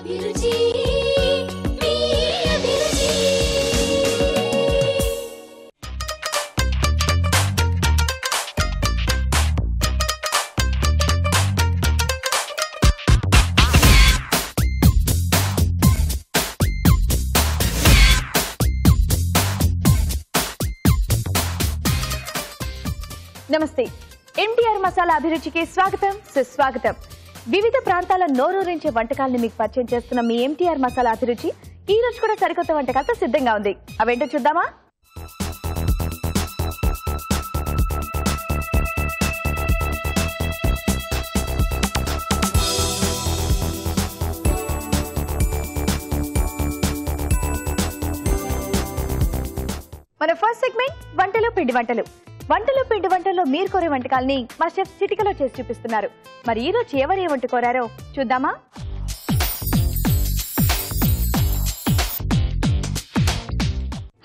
నమస్తే ఎన్టీఆర్ మసాలా అభిరుచికి స్వాగతం సుస్వాగతం. వివిధ ప్రాంతాల నోరూరించే వంటకాలను మీకు పరిచయం చేస్తున్న మీ ఎన్టీఆర్ మసాలా అభిరుచి ఈ రోజు కూడా సరికొత్త వంటకాలతో సిద్ధంగా ఉంది. అవేంటో చూద్దామా? మన ఫస్ట్ సెగ్మెంట్ వంటలు పిండి వంటలు. పిండి వంటల్లో మీరు కోరే వంటకాలని మా షెఫ్ చిటికలో చేసి చూపిస్తున్నారు. మరి ఈ రోజు ఎవరు ఏ వంట కోరారో చూద్దామా?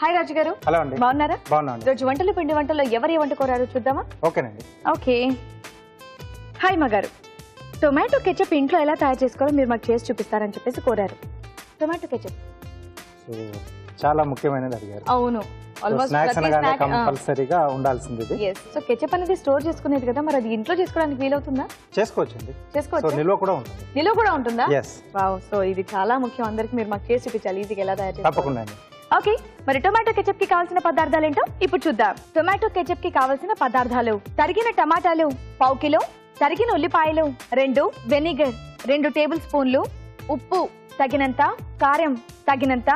హాయ్ రాజు గారు. హలో అండి. బాగున్నారా? బాగున్నాను. రోజు వంటలు పిండి వంటల్లో ఎవరు ఏ వంట కోరారో చూద్దామా? ఓకేనండి. ఓకే. హాయ్ మా గారు, టొమాటో కెచప్ ఇంట్లో ఎలా తయారు చేసుకోవాలో మీరు మాకు చేసి చూపిస్తారని చెప్పేసి కోరారు. టొమాటో కెచప్ చాలా ముఖ్యమైనది అడిగారు. అవును, స్నాక్స్ అనగానే కంపల్సరీగా ఉండాల్సింది. సో కెచప్ అనేది స్టోర్ చేసుకునేది కదా, మరి అది ఇంట్లో చేసుకోవడానికి వీలవుతుందా? చేసుకోవచ్చండి. చేసుకోవచ్చు. నిల్వ కూడా ఉంటుంది. నిల్వ కూడా ఉంటుందా? yes. వావ్, సో ఇది చాలా ముఖ్యం. అందరికి మీరు మాకు చేసి చూపించాలి ఈజీగా ఎలా తయారు చేయాలి. తప్పకుండా అండి. ఓకే, మరి టొమాటో కెచప్ కి కావాల్సిన పదార్థాలు ఏంటో ఇప్పుడు చూద్దాం. టొమాటో కెచప్ కి కావాల్సిన పదార్థాలు: తరిగిన టమాటాలు 1/2 కిలో, తరిగిన ఉల్లిపాయలు 2, వెనిగర్ 2 టేబుల్ స్పూన్లు, ఉప్పు తగినంత, కారం తగినంత,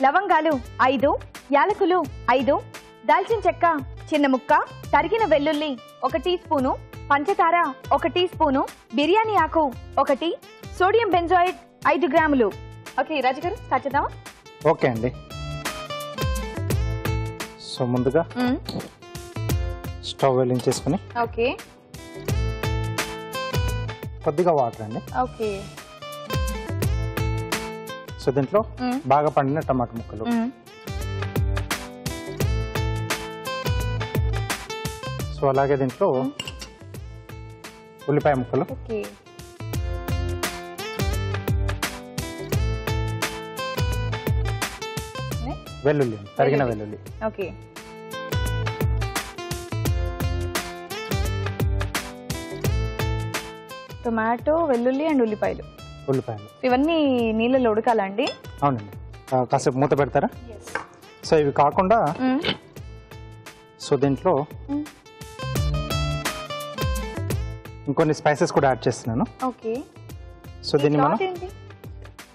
లవంగాలు 5, యాలకులు 5, దాల్చిన చెక్క చిన్న ముక్క, తరిగిన వెల్లుల్లి 1 టీ స్పూను, పంచదార 1 టీ స్పూను, బిర్యానీ ఆకు 1, సోడియం బెంజాయిడ్ 5 గ్రాములు. ఓకే రాజు గారు, స్టార్ట్ చేద్దామా? ఓకే అండి. సో ముందుగా స్టవ్ వెలిగించేసుకుని ఓకే కొద్దిగా వాటర్ అండి. ఓకే. సో దీంట్లో బాగా పండిన టమాటా ముక్కలు, సో అలాగే దీంట్లో ఉల్లిపాయ ముక్కలు, వెల్లుల్లి, తరిగిన వెల్లుల్లి, ఓకే, టొమాటో, వెల్లుల్లి అండ్ ఉల్లిపాయలు. ఇవన్నీ నీళ్ళలో ఉడకాలండి? అవునండి. కాసేపు మూత పెడతారా? సో ఇవి కాకుండా సో దీంట్లో ఇంకొన్ని స్పైసెస్ కూడా యాడ్ చేస్తున్నాను. ఓకే. సో దీన్ని మనం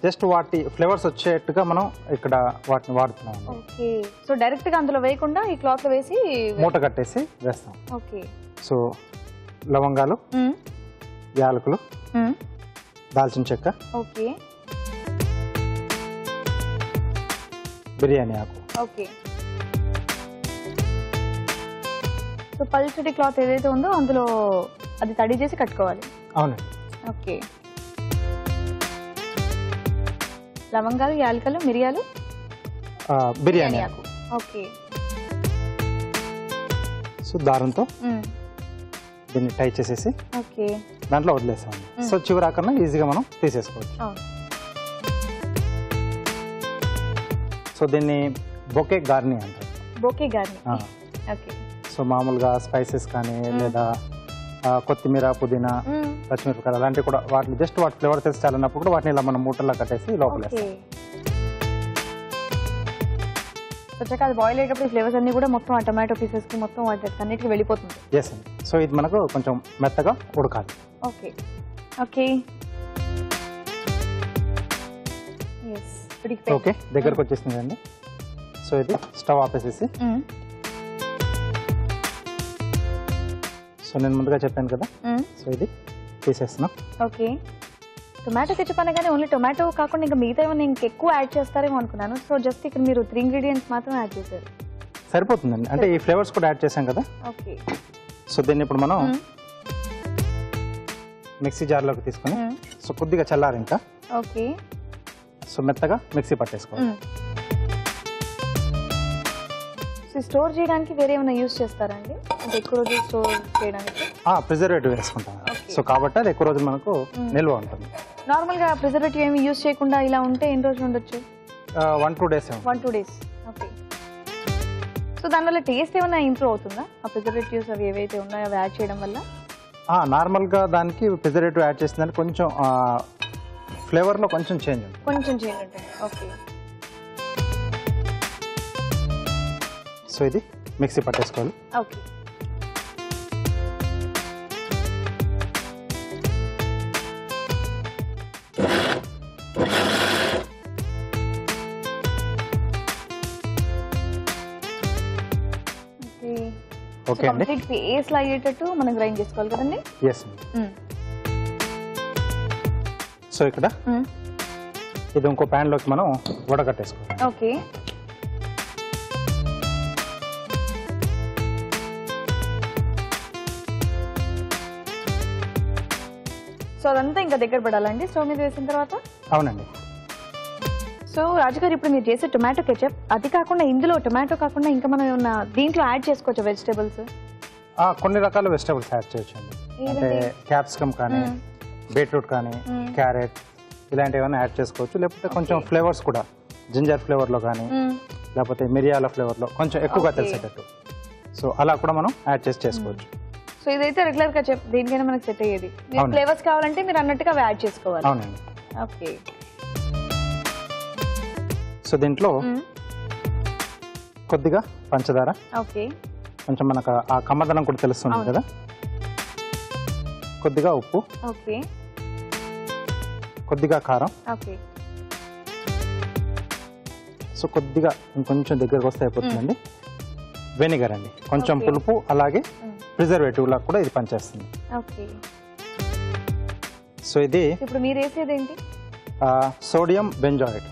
జస్ట్ వాటి ఫ్లేవర్స్ వచ్చేట్టుగా మనం ఇక్కడ వాటిని వాడుతున్నాం. ఓకే. సో డైరెక్ట్ గా అందులో వేయకుండా ఈ క్లాత్ లో వేసి మూట కట్టేసి వేస్తాం. ఓకే. సో లవంగాలు, యాలకులు, దాల్చిన చెక్క, ఓకే, బిర్యానీ ఆకు. ఓకే. సో పల్చటి క్లాత్ ఏదైతే ఉందో అందులో అది తడి చేసి కట్టుకోవాలి. అవునండి. ఓకే. లవంగాలు, యాలకులు, మిరియాలు, బిర్యానీ ఆకు. ఓకే. సో దారంతో దీన్ని టై చేసేసి ఓకే దాంట్లో వదిలేసాము. సో చివరాకన్నా ఈజీగా మనం తీసేసుకోవచ్చు. సో దీన్ని బొకే గార్నీ అంటారు. బొకే గార్నీ. ఓకే. సో మామూలుగా స్పైసెస్ కానీ లేదా కొత్తిమీర, పుదీనా, పచ్చిమిరపకాయలు అలాంటివి కూడా వాటిని జస్ట్ వాటి ఫ్లేవర్ తెలిసి చాలన్నప్పుడు కూడా వాటిని ఇలా మనం మూటల్లో కట్టేసి లోపల వచ్చాక అది బాయిల్ అయ్యేటప్పుడు ఫ్లేవర్స్ అన్ని కూడా మొత్తం ఆ టొమాటో పీసెస్ కి మొత్తం వాటి అన్నిటికీ వెళ్ళిపోతుంది. ఎస్ అండి. సో ఇది మనకు కొంచెం మెత్తగా ఉడకాలి. ఓకే. ఓకే. ఓకే, దగ్గరకు వచ్చేసింది అండి. సో ఇది స్టవ్ ఆపేసేసి సో నేను ముందుగా చెప్పాను కదా, సో ఇది తీసేస్తున్నాం. ఓకే. టొమాటో కెచప్ అనగానే ఓన్లీ టొమాటో కాకుండా ఇంకా మిగతా ఏమైనా ఇంకెక్కువ యాడ్ చేస్తారేమో అనుకున్నాను. సో జస్ట్ ఇక్కడ మీరు 3 ఇంగ్రీడియంట్స్ మాత్రం యాడ్ చేశారు. సరిపోతుందండి. అంటే ఈ ఫ్లేవర్స్ కూడా యాడ్ చేసాం కదా. ఓకే. సో దీన్ని ఇప్పుడు మనం మిక్సీ జార్లోకి తీసుకుని సో కొద్దిగా చల్లారు ఇంకా. ఓకే. సో మెత్తగా మిక్సీ పట్టేసుకోవాలి. స్టోర్ చేయడానికి వేరే ఏమైనా యూజ్ చేస్తారండి? అంటే ఎక్కువ రోజులు స్టోర్ చేయడానికి ప్రిజర్వేటివ్ వేసుకుంటాం. సో కాబట్టి అది ఎక్కువ రోజులు మనకు నిల్వ ఉంటుంది. నార్మల్ గా ప్రిజర్వేటివ్ ఏమి యూస్ చేయకుండా ఇలా ఉంటే ఎన్ని రోజులు ఉండొచ్చు? 1-2 days. 1-2 days. ఓకే. సో దానివల్ల టేస్ట్ ఏమైనా ఇంప్రూవ్ అవుతుందా? ఆ ప్రిజర్వేటివ్స్ అవి ఏవైతే ఉన్నాయో అవి యాడ్ చేయడం వల్ల? నార్మల్గా దానికి ప్రిజర్వేటివ్ యాడ్ చేసిందని కొంచెం ఫ్లేవర్లో కొంచెం చేంజ్ ఉంటుంది. కొంచెం చేంజ్ ఉంటుంది. ఓకే. సో ఇది మిక్సీ పట్టేసుకోవాలి. ఓకే. ఓకే అండి. కంప్లీట్ పేస్ట్ లా అయ్యేటట్టు మనం గ్రైండ్ చేసుకోవాలి కదండి? ఎస్. సో ఇక్కడ ఇది ఇంకో ప్యాన్ లోకి మనం వడగట్టేసుకోవాలి. ఓకే. సో అదంతా ఇంకా దగ్గర పడాలండి స్టవ్ మీద వేసిన తర్వాత? అవునండి. సో రాజుగారు ఇప్పుడు మీరు చేసే టొమాటో కెచప్ అది కాకుండా ఇందులో టొమాటో కాకుండా ఇంకా మనం ఏమన్నా దీంట్లో యాడ్ చేసుకోవచ్చు వెజిటేబుల్స్? కొన్ని రకాల వెజిటేబుల్స్ యాడ్ చేయొచ్చండి. అంటే క్యాప్సికమ్ కానీ బీట్రూట్ కానీ క్యారెట్ ఇలాంటివి ఏమైనా యాడ్ చేసుకోవచ్చు. లేకపోతే కొంచెం ఫ్లేవర్స్ కూడా జింజర్ ఫ్లేవర్లో కానీ లేకపోతే మిరియాల ఫ్లేవర్లో కొంచెం ఎక్కువగా తెలిసేటట్టు సో అలా కూడా మనం యాడ్ చేసుకోవచ్చు. సో ఇదైతే రెగ్యులర్ గా దేనికైనా మనకు సెట్ అయ్యేది. ఫ్లేవర్స్ కావాలంటే మీరు అన్నట్టుగా అవి యాడ్ చేసుకోవాలి. అవునండి. ఓకే. సో దీంట్లో కొద్దిగా పంచదార, ఓకే, కొంచెం మనకు ఆ కమ్మదనం కూడా తెలుస్తుంది కదా, కొద్దిగా ఉప్పు, ఓకే, కొద్దిగా కారం, ఓకే. సో కొద్దిగా ఇంకొంచెం దగ్గరకు వస్తే అయిపోతుందండి. వెనిగర్ అండి, కొంచెం పులుపు, అలాగే ప్రిజర్వేటివ్ లా కూడా ఇది పనిచేస్తుంది. ఓకే. సో ఇది ఇప్పుడు మీరు వేసేది ఏంటి? Sodium benzoate.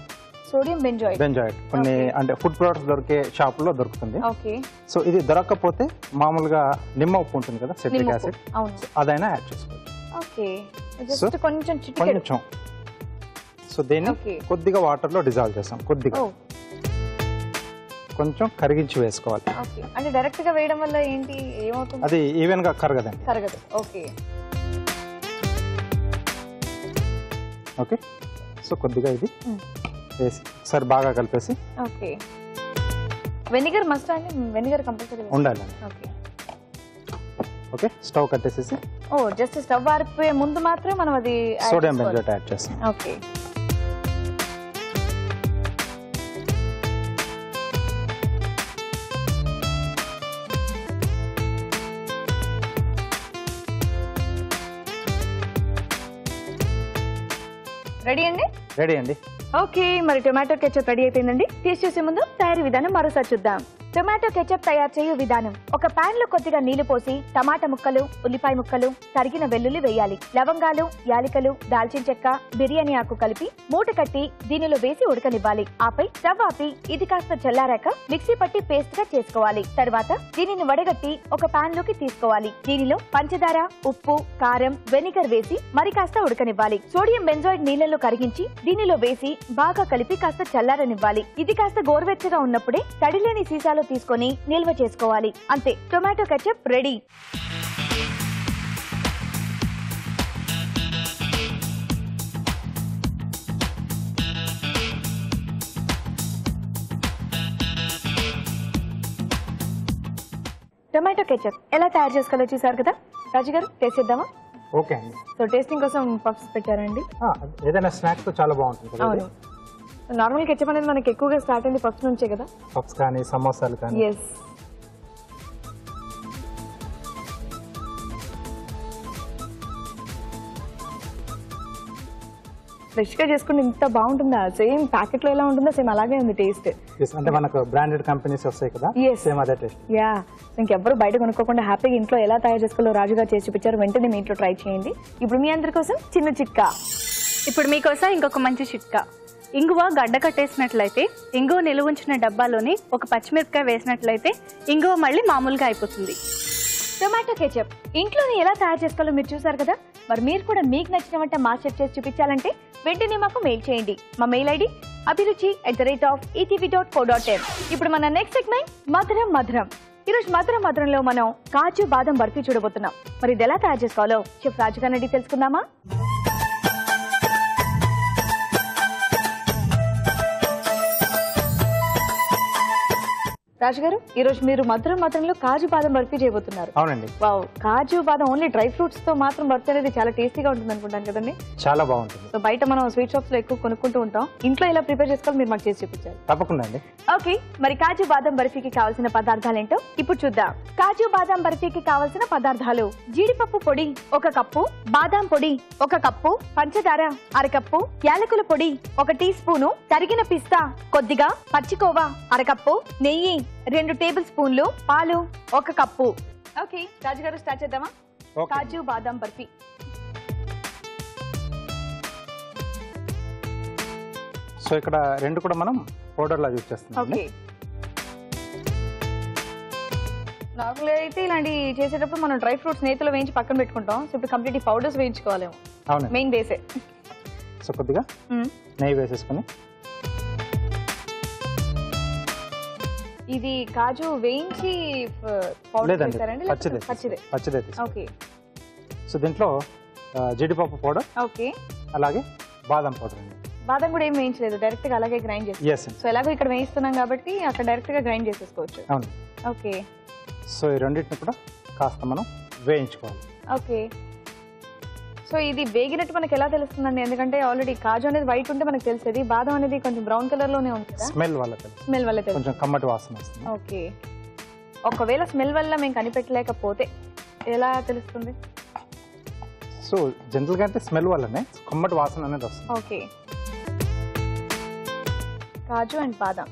సోడియం బెంజాయిడ్ కొన్ని అంటే ఫుడ్ ప్రొడక్ట్స్ దొరికే షాపుల్లో దొరుకుతుంది. ఓకే. సో ఇది దొరకకపోతే మామూలుగా నిమ్మ ఉప్పు ఉంటుంది కదా, సిట్రిక్ యాసిడ్, అదైనా యాడ్ చేసుకోవచ్చు. ఓకే. జస్ట్ కొంచెం చిటికెడు. కొంచెం. సో దీన్ని కొద్దిగా వాటర్ లో డిజాల్వ్ చేస్తాం. కొద్దిగా కొంచెం కరిగించి వేసుకోవాలి. ఓకే. అంటే డైరెక్ట్ గా వేయడం వల్ల ఏంటి ఏమవుతుంది? అది ఈవెన్ గా కరగదండి. కరగదు. ఓకే. ఓకే. సో కొద్దిగా ఇది వేసి ఒకసారి బాగా కలిపేసి. ఓకే. వెనిగర్ మస్ట్ అండి? వెనిగర్ కంపల్సరీ ఉండాలి. ఓకే. ఓకే. స్టవ్ కట్టేసేసి జస్ట్ స్టవ్ ఆరిపోయే ముందు మాత్రమే మనం అది సోడియం బెంజోయేట్ యాడ్ చేస్తాం. ఓకే. రెడీ అండి? రెడీ అండి. ఓకే. మరి టొమాటో కెచప్ రెడీ అయిపోయిందండి. టేస్ట్ చేసే ముందు తయారీ విధానం మరోసారి చూద్దాం. టొమాటో కెచప్ తయారు చేయు విధానం: ఒక పాన్ లో కొద్దిగా నీళ్లు పోసి టమాటా ముక్కలు, ఉల్లిపాయ ముక్కలు, తరిగిన వెల్లుల్లి వేయాలి. లవంగాలు, యాలికలు, దాల్చిన చెక్క, బిర్యానీ ఆకు కలిపి మూట కట్టి దీనిలో వేసి ఉడకనివ్వాలి. ఆపై స్టవ్ ఆపి ఇది కాస్త చల్లారాక మిక్సీ పట్టి పేస్ట్ గా చేసుకోవాలి. తర్వాత దీనిని వడగట్టి ఒక పాన్ లోకి తీసుకోవాలి. దీనిలో పంచదార, ఉప్పు, కారం, వెనిగర్ వేసి మరి కాస్త ఉడకనివ్వాలి. సోడియం బెంజాయిడ్ నీళ్లలో కరిగించి దీనిలో వేసి బాగా కలిపి కాస్త చల్లారనివ్వాలి. ఇది కాస్త గోరువెచ్చగా ఉన్నప్పుడే తడిలేని సీసాలో తీసుకొని నిల్వ చేసుకోవాలి. అంతే, tomato ketchup ready. Tomato ketchup ఎలా తయారు చేసుకోవాలో చూసారు కదా. రాజు గారు, టేస్ట్ చేద్దామా? ఓకే అండి. సో టేస్టింగ్ కోసం పఫ్స్ పెట్టారండి. ఏదైనా స్నాక్స్ తో చాలా బాగుంటుంది. అవును. నార్మల్ కెచప్ అనేది మనకి ఎక్కువగా స్టార్ట్ అయింది పఫ్స్ నుంచే కదా. పఫ్స్ కానీ సమోసాలు కానీ. ఎస్. ఫ్రెష్ గా చేసుకుంటే ఇంత బాగుంటుందా? సేమ్ ప్యాకెట్ లో ఎలా ఉంటుందో సేమ్ అలాగే ఉంది టేస్ట్. అంటే మనకు బ్రాండెడ్ కంపెనీస్ వస్తాయి కదా, సేమ్ అదే టేస్ట్. యా. ఇంకెవ్వరు బయట కొనుక్కోకుండా హ్యాపీగా ఇంట్లో ఎలా తయారు చేసుకోవాలో రాజుగా చేసి చూపించారు. వెంటనే మీ ఇంట్లో ట్రై చేయండి. ఇప్పుడు మీ అందరి కోసం చిన్న చిట్కా. ఇప్పుడు మీకోసం ఇంకొక మంచి చిట్కా. ఇంగువ గడ్డ కట్టేసినట్లయితే, ఇంగువ నిలువ ఉంచిన డబ్బాలోని ఒక పచ్చిమిరపకాయ వేసినట్లయితే ఇంగువ మళ్ళీ మామూలుగా అయిపోతుంది. టొమాటో కెచప్ ఇంట్లోనే ఎలా తయారు చేసుకోవాలో మీరు చూసారు కదా. మరి మీరు కూడా మీకు నచ్చిన వంట మాస్టర్ చేసి చూపించాలంటే వెంటనే మాకు మెయిల్ చేయండి. మా మెయిల్ ఐడి abhiruchi@etv.co.in. ఇప్పుడు మన నెక్స్ట్ సెగ్మెంట్ మధురం మధురం. ఈరోజు మధురం మధురంలో మనం కాజు బాదం బర్ఫీ చూడబోతున్నాం. మరి ఇది ఎలా తయారు చేసుకోవాలో చెఫ్ రాజు గారిని తెలుసుకుందామా? రాజు గారు ఈ రోజు మీరు మధురంలో కాజు బాదం బర్ఫీ చేయబోతున్నారు. అవునండి. వావ్, కాజు బాదం ఓన్లీ డ్రై ఫ్రూట్స్ తో మాత్రం బర్ఫీ అనేది చాలా టేస్టీగా ఉంటుంది అనుకుంటాను కదండి. చాలా బాగుంటుంది. సో బయట మనం స్వీట్ షాప్స్ లో ఎక్కువ కొనుక్కుంటూ ఉంటాం, ఇంట్లో ఇలా ప్రిపేర్ చేసుకోవాలి, మీరు మాకు చేసి చూపించాలి. తప్పకుండా అండి. ఓకే, మరి కాజు బాదం బర్ఫీకి కావాల్సిన పదార్థాలు ఏంటో ఇప్పుడు చూద్దాం. కాజు బాదం బర్ఫీకి కావాల్సిన పదార్థాలు: జీడిపప్పు పొడి 1 కప్పు, బాదం పొడి 1 కప్పు, పంచదార 1/2 కప్పు, యాలకుల పొడి 1 టీ స్పూను, తరిగిన పిస్తా కొద్దిగా, పచ్చికోవా 1/2 కప్పు, నెయ్యి 2 టేబుల్ స్పూన్లు, పాలు 1 కప్పు. ఓకే రాజుగారు, స్టార్ట్ చేద్దామా? కాజు బాదం బర్ఫీ. సో ఇక్కడ 2 కూడా మనం పౌడర్ లా యూజ్ చేస్తున్నాం. ఓకే, నార్మల్ అయితే ఇలాంటి చేసేటప్పుడు మనం డ్రై ఫ్రూట్స్ నేతిలో వేయించి పక్కన పెట్టుకుంటాం. సో ఇప్పుడు కంప్లీట్ ఈ పౌడర్స్ వేయించుకోవాలేమో. అవును, మెయిన్ బేసే. సో కొద్దిగా నెయ్యి వేసేసుకుని, ఇది కాజు వేయించి లేదండి పచ్చిదే. ఓకే, సో దీంట్లో జీడిపప్పు పౌడర్, ఓకే, అలాగే బాదం పౌడర్ అండి. బాదం కూడా ఏం వేయించలేదు, డైరెక్ట్ గా అలాగే గ్రైండ్ చేస్తాం. సో ఎలాగో ఇక్కడ వేయిస్తున్నాం కాబట్టి అక్కడ డైరెక్ట్ గా గ్రైండ్ చేసేసుకోవచ్చు. అవును. ఓకే, సో ఈ రెండింటిని కూడా కాస్త మనం వేయించుకోవాలి. ఓకే, సో ఇది వేగినట్టు మనకి ఎలా తెలుస్తుందండి? ఎందుకంటే ఆల్రెడీ కాజు అనేది వైట్ ఉంటే మనకు తెలిసేది, బాదం అనేది కొంచెం బ్రౌన్ కలర్ లోనే ఉంటుంది. స్మెల్ వల్ల తెలుసు, స్మెల్ వల్ల తెలుసు, కొంచెం కమ్మటి వాసన వస్తుంది. ఓకే, ఒకవేళ స్మెల్ వల్ల మేము కనిపెట్టలేకపోతే ఎలా తెలుస్తుంది? సో జనరల్ గా అంటే స్మెల్ వల్లనే కమ్మటి వాసన అనేది వస్తుంది. ఓకే, కాజు అండ్ బాదం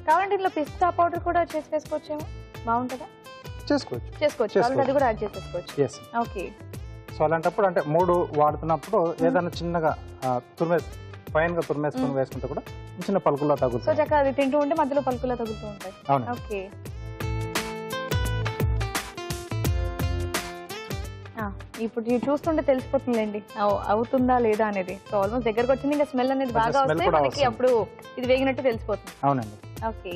కావాలంటే ఇందులో పిస్తా పౌడర్ కూడా చేసి వేసుకోవచ్చేమో, బాగుంటుందా? చేసుకోవచ్చు, అది కూడా యాడ్ చేసేసుకోవచ్చు. ఓకే, సో అలాంటప్పుడు అంటే 3 వాడుతున్నప్పుడు ఏదైనా చిన్నగా ఫైన్ గా తురిమేసుకుని వేసుకుంటే కూడా చిన్న పలుకుల్లో తగులుతుంది. సో చక్కగా అది తింటూ ఉంటే మధ్యలో పలుకుల్లో తగులుతూ ఉంటాయి. అవును. ఓకే, ఇప్పుడు చూస్తుంటే తెలిసిపోతుందండి అవుతుందా లేదా అనేది. సో ఆల్మోస్ట్ దగ్గరకు వచ్చింది, ఇంకా స్మెల్ అనేది బాగా వస్తే మనకి అప్పుడు ఇది వేగినట్టు తెలిసిపోతుంది. అవునండి. ఓకే,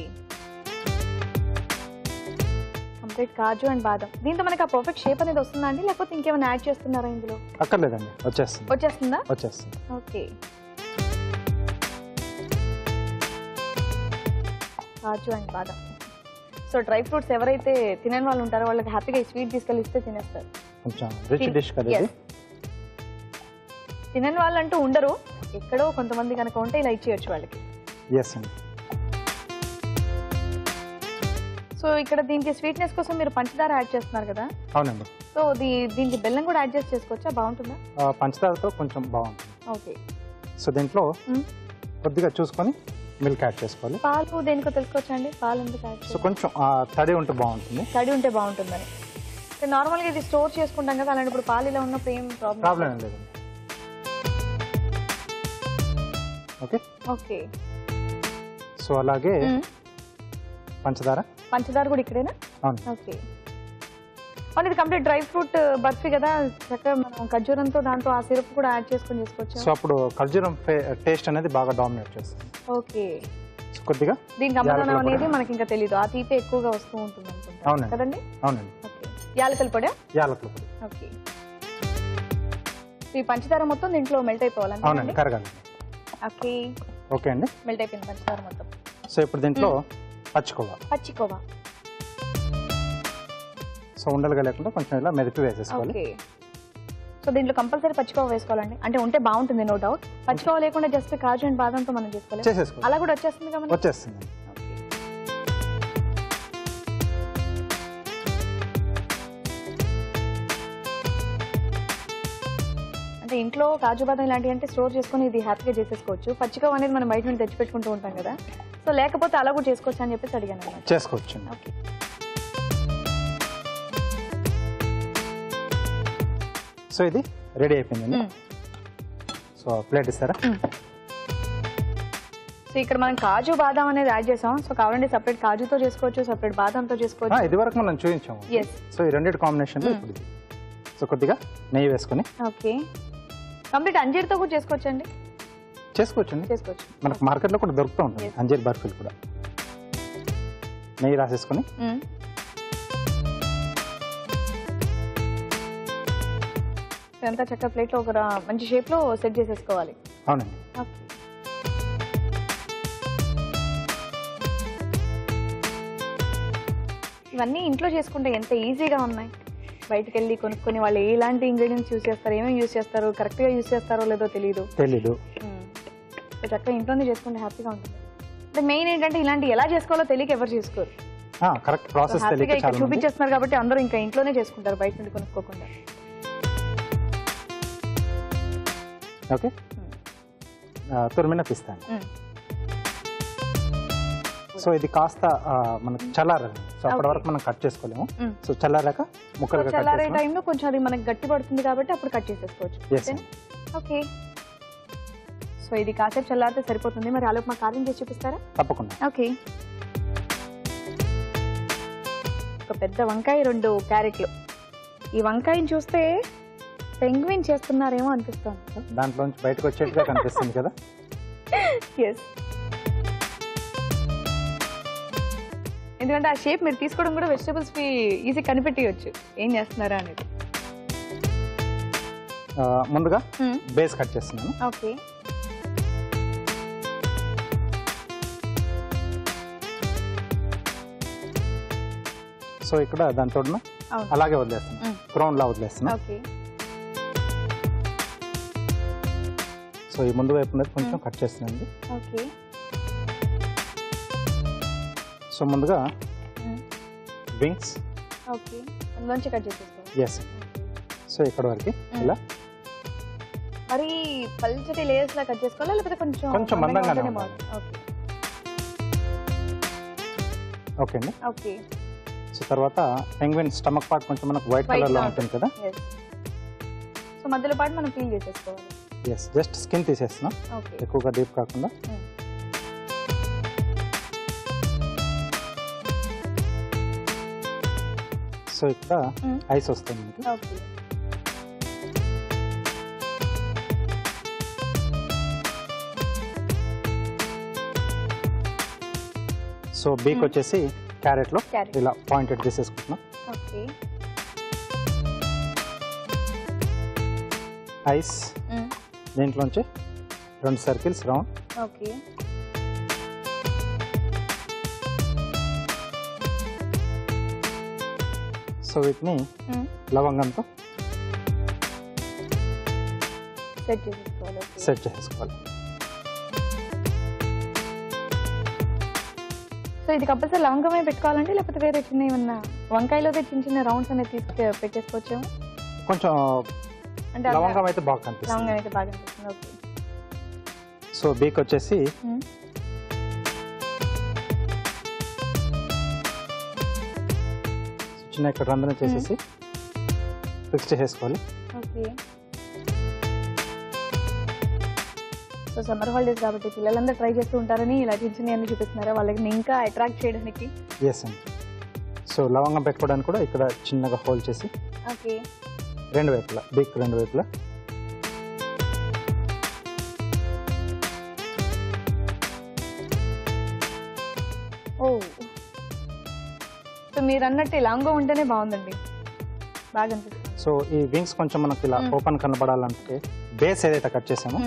కంప్లీట్ కాజు అండ్ బాదం. దీంతో మనకి ఆ పర్ఫెక్ట్ షేప్ అనేది వస్తుందా అండి, లేకపోతే ఇంకేమైనా యాడ్ చేస్తున్నారా ఇందులో? అక్కర్లేదండి, వచ్చేస్తుందా? ఓకే, కాజు అండ్ బాదం. సో డ్రై ఫ్రూట్స్ ఎవరైతే తినని వాళ్ళు ఉంటారో వాళ్ళకి హ్యాపీగా ఈ స్వీట్ తీసుకెళ్ళి ఇస్తే తినేస్తారు. కొంచెం రిచ్ డిష్ కదా ఇది. తినని వాళ్ళు అంటూ ఉండరు, ఎక్కడో కొంతమంది కనుక ఉంటే ఇలా ఇచ్చేయచ్చు వాళ్ళకి. ఎస్ అండి. సో ఇక్కడ దీనికి స్వీట్నెస్ కోసం మీరు పంచదార యాడ్ చేస్తున్నారు కదా? అవునండి. సో దీనికి బెల్లం కూడా యాడ్ చేసుకోవచ్చా, బాగుంటుందా? పంచదారతో కొంచెం బాగుంటుంది. ఓకే, సో దీంట్లో కొద్దిగా చూసుకొని మిల్క్ యాడ్ చేసుకోవాలి. పాలు దేనికో తెలుసుకోవచ్చా అండి? పాలు ఎందుకు యాడ్ చేయాలి? సో కొంచెం తడి ఉంటే బాగుంటుంది. తడి ఉంటే బాగుంటుందని. నార్మల్గా ఇది స్టోర్ చేసుకుంటాం కదా, అలాంటప్పుడు పాలు ఇలా ఉన్నప్పుడు ఏం ప్రాబ్లం ఏం లేదండి. Okay, okay. సో అలాగే పంచదార కూడా ఇక్కడేనా? అవును. ఓకే, ఇది కంప్లీట్ డ్రై ఫ్రూట్ బర్ఫీ కదా, చక్కగా మనం ఖర్జూరంతో దాంతో ఆ సిరప్ కూడా యాడ్ చేసుకొని చేసుకోవచ్చు. సో అప్పుడు ఖర్జూరం టేస్ట్ అనేది బాగా డామినేట్ చేస్తుంది. ఓకే, కొద్దిగా దీనికి అమ్మదనం అనేది మనకి ఇంకా తెలియదు, ఆ తీపి ఎక్కువగా వస్తూ ఉంటుంది అనుకుంటా కదండి? అవునండి. ఓకే, యాలకుల పొడి. ఓకే, ఈ పంచదార మొత్తం దీంట్లో మెల్ట్ అయిపోవాలి. అవునండి, కరగాలి. ఓకే, ఓకే అండి, మెల్ట్ అయిపోయింది పంచదార మొత్తం. సో ఇప్పుడు దీంట్లో పచ్చికోవా. సో ఉండలుగా లేకుండా కొంచెం ఇలా మెదిపి వేసేసుకోవాలి. ఓకే, సో దీంట్లో కంపల్సరీ పచ్చికోవా వేసుకోవాలండి, అంటే ఉంటే బాగుంటుంది, నో డౌట్. పచ్చికోవా లేకుండా జస్ట్ కాజు అండ్ బాదంతో మనం చేసుకోవాలి, అలా కూడా వచ్చేస్తుంది కదా? వచ్చేస్తుంది. అంటే ఇంట్లో కాజు బాదం ఇలాంటివి అంటే స్టోర్ చేసుకుని ఇది హ్యాపీగా చేసేసుకోవచ్చు. పచ్చికోవా అనేది మనం బయట నుండి తెచ్చిపెట్టుకుంటూ ఉంటాం కదా, సో లేకపోతే అలా కూడా చేసుకోవచ్చు అని చెప్పేసి అడిగాను. చేసుకోవచ్చు. ఓకే, సో ఇది రెడీ అయిపోయిందండి. సో ప్లేట్ ఇస్తారా? సో ఇక్కడ మనం కాజు బాదం అనేది యాడ్ చేసాం. సో కావాలంటే సపరేట్ కాజుతో చేసుకోవచ్చు, సపరేట్ బాదంతో చేసుకోవచ్చు. ఇది వరకు మనం చూపించాము. సో ఈ రెండింటి కాంబినేషన్ ఇప్పుడు సో కొద్దిగా నెయ్యి వేసుకొని. ఓకే, కంప్లీట్ అంజీర్తో కూడా చేసుకోవచ్చండి? చేసుకోవచ్చు. మనకు మార్కెట్లో కూడా దొరుకుతూ ఉంటుంది అంజీర్ బర్ఫీలు కూడా. నెయ్యి రాసేసుకొని ఇదంతా చక్కగా ప్లేట్లో ఒక మంచి షేప్లో సెట్ చేసేసుకోవాలి. అవునండి. ఇవన్నీ ఇంట్లో చేసుకుంటే ఎంత ఈజీగా ఉన్నాయి. బయటకు వెళ్ళి కొనుక్కొని వాళ్ళు ఎలాంటి ఇంగ్రీడియంట్స్ యూస్ చేస్తారు, ఏమేమి యూస్ చేస్తారు, కరెక్ట్గా యూస్ చేస్తారో లేదో తెలీదు. చక్కగా ఇంట్లోనే చేసుకుంటే హ్యాపీగా ఉంటుంది. అంటే మెయిన్ ఏంటంటే ఇలాంటి ఎలా చేసుకోవాలో తెలియక ఎవరు చేసుకోరు. కరెక్ట్ ప్రాసెస్ తెలియక ఇక్కడ చూపించేస్తున్నారు కాబట్టి అందరూ ఇంకా ఇంట్లోనే చేసుకుంటారు బయట నుండి కొనుక్కోకుండా. ఓకే, తురిమిన పిస్తా. సో ఇది కాస్త మనకి చల్లారాలి. సో అప్పటి వరకు మనం కట్ చేసుకోలేము. సో చల్లారాక ముక్కలుగా చల్లారే టైంలో కొంచెం అది మనకి గట్టి పడుతుంది కాబట్టి అప్పుడు కట్ చేసేసుకోవచ్చు. ఓకే, సో ఇది కాసేపు చల్లారితే సరిపోతుంది. మరి ఆలోపు మాకు కార్వింగ్ చేసి చూపిస్తారా? తప్పకుండా. ఓకే, ఒక పెద్ద వంకాయ, 2 క్యారెట్లు. ఈ వంకాయని చూస్తే పెంగ్విన్ చేస్తున్నారేమో అనిపిస్తుంది. దాంట్లోంచి బయటకు వచ్చేట్టుగా కనిపిస్తుంది కదా. ఎస్, ఎందుకంటే ఆ షేప్ మీరు తీసుకోవడం కూడా వెజిటబుల్స్ ఈజీ కనిపెట్టవచ్చు ఏం చేస్తున్నారా అనేది. ముందుగా బేస్ కట్ చేస్తున్నాను. ఓకే, సో ఇక్కడ దాంతో అలాగే వదిలేస్తున్నాను, క్రౌన్ లా వదిలేస్తున్నాను. ఓకే, సో ఈ ముందు వైపు ఉన్నది కొంచెం కట్ చేస్తున్నాను. ఓకే, సో ముందుగా వింగ్స్. ఓకే, అందులోంచి కట్ చేసేస్తాను. ఎస్, సో ఇక్కడ వరకు ఇలా మరి పల్చటి లేయర్స్ లా కట్ చేసుకోవాలా లేకపోతే కొంచెం మందంగానే ఓకే, ఓకే అండి. ఓకే, సో తర్వాత పెంగ్విన్ స్టమక్ పార్ట్ కొంచెం మనకు వైట్ కలర్ లో ఉంటుంది కదా. సో మధ్యలో పాటు మనం పీల్ చేసేసుకోవాలి. ఎస్, జస్ట్ స్కిన్ తీసేస్తున్నాం, ఓకే, ఎక్కువగా డీప్ కాకుండా. సో ఇక్కడ ఐస్ వస్తుంది మనకి. ఓకే, సో బీక్ వచ్చేసి క్యారెట్ లో ఇలా పాయింటెడ్ తీసేసుకుంటున్నాం. ఓకే, ఐస్ దీంట్లోంచి 2 సర్కిల్స్ రౌండ్. ఓకే, సో వీటిని లవంగంతో సెట్ చేసుకోవాలి. సో ఇది కంపల్సరీ లవంగమే పెట్టుకోవాలంటే లేకపోతే వేరే చిన్న ఏమన్నా వంకాయలోకి చిన్న చిన్న రౌండ్స్ అనేది తీసుకు పెట్టేసుకోవచ్చేమో. కొంచెం అంటే లవంగం అయితే బాగా కనిపిస్తుంది. లవంగం అయితే బాగా అనిపిస్తుంది. ఓకే, సో బీక్ వచ్చేసి చిన్న ఇక్కడ రంధ్రం చేసేసి ఫిక్స్ చేసేసుకోవాలి. ఓకే, సో సమ్మర్ హాలిడేస్ కాబట్టి పిల్లలందరూ ట్రై చేస్తూ ఉంటారని ఇలా చిన్న చిన్న అన్ని చూపిస్తున్నారా వాళ్ళకి ఇంకా అట్రాక్ట్ చేయడానికి. ఎస్ అండి. సో లవంగం పెట్టుకోవడానికి కూడా ఇక్కడ చిన్నగా హోల్ చేసి ఓకే, 2 వైపులా బీక్ 2 వైపులా. ఓ, సో మీరు అన్నట్టు లవంగం ఉంటేనే బాగుందండి, బాగా అనిపిస్తుంది. సో ఈ వింగ్స్ కొంచెం మనకి ఇలా ఓపెన్ కనబడాలంటే బేస్ ఏదైతే కట్ చేసామో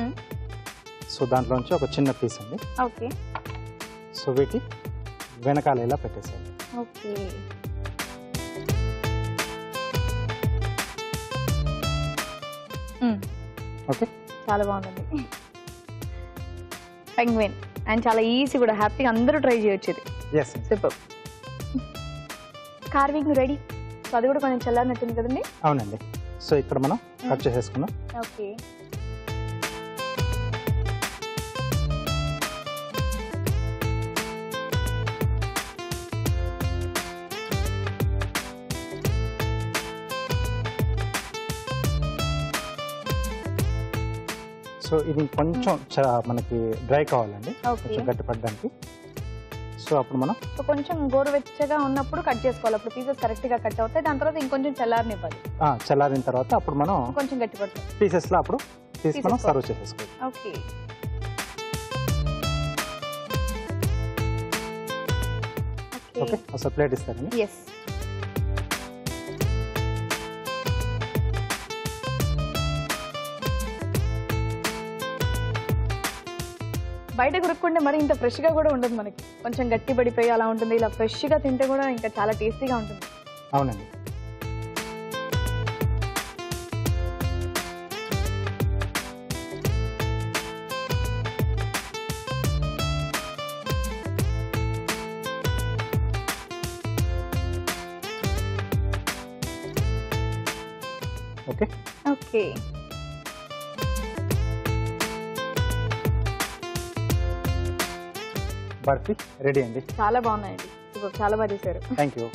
సో దాంట్లోంచి ఒక చిన్న పీస్ అండి. ఓకే, సో వీటి వెనకాల ఇలా పెట్టేసేయాలి. ఓకే, ఓకే, చాలా బాగుందండి. పెంగ్విన్ అండ్ చాలా ఈజీ కూడా, హ్యాపీగా అందరూ ట్రై చేయొచ్చు ఇది. Yes, super. Carving ready. So అది కూడా కొంచెం చల్లారినట్టుంది కదండి. అవునండి. సో ఇక్కడ మనం కట్ చేసేసుకున్నాం. ఓకే, సో ఇది కొంచెం మనకి డ్రై కావాలండి, ఓకే, కొంచెం గట్టి పడడానికి. సో అప్పుడు మనం సో కొంచెం గోరువెచ్చగా ఉన్నప్పుడు కట్ చేసుకోవాలి, అప్పుడు పీసెస్ కరెక్ట్ గా కట్ అవుతాయి. దాని తర్వాత ఇంకొంచెం చల్లారనివ్వాలి. చల్లారిన తర్వాత అప్పుడు మనం కొంచెం గట్టి పడుతుంది పీసెస్ లో అప్పుడు తీసి మనం సర్వ్ చేసేసుకోవచ్చు. ఓకే, ఓకే, ఒకసారి ప్లేట్ ఇస్తారండి. ఎస్. బయట కొనుక్కుంటే మరి ఇంత ఫ్రెష్గా కూడా ఉండదు మనకి, కొంచెం గట్టి పడిపోయి అలా ఉంటుంది. ఇలా ఫ్రెష్గా తింటే కూడా ఇంకా చాలా టేస్టీగా ఉంటుంది. అవునండి. ఓకే ఓకే, బర్ఫీ రెడీ అండి. చాలా బాగున్నాయండి, చాలా బాగా చేశారు. Thank you.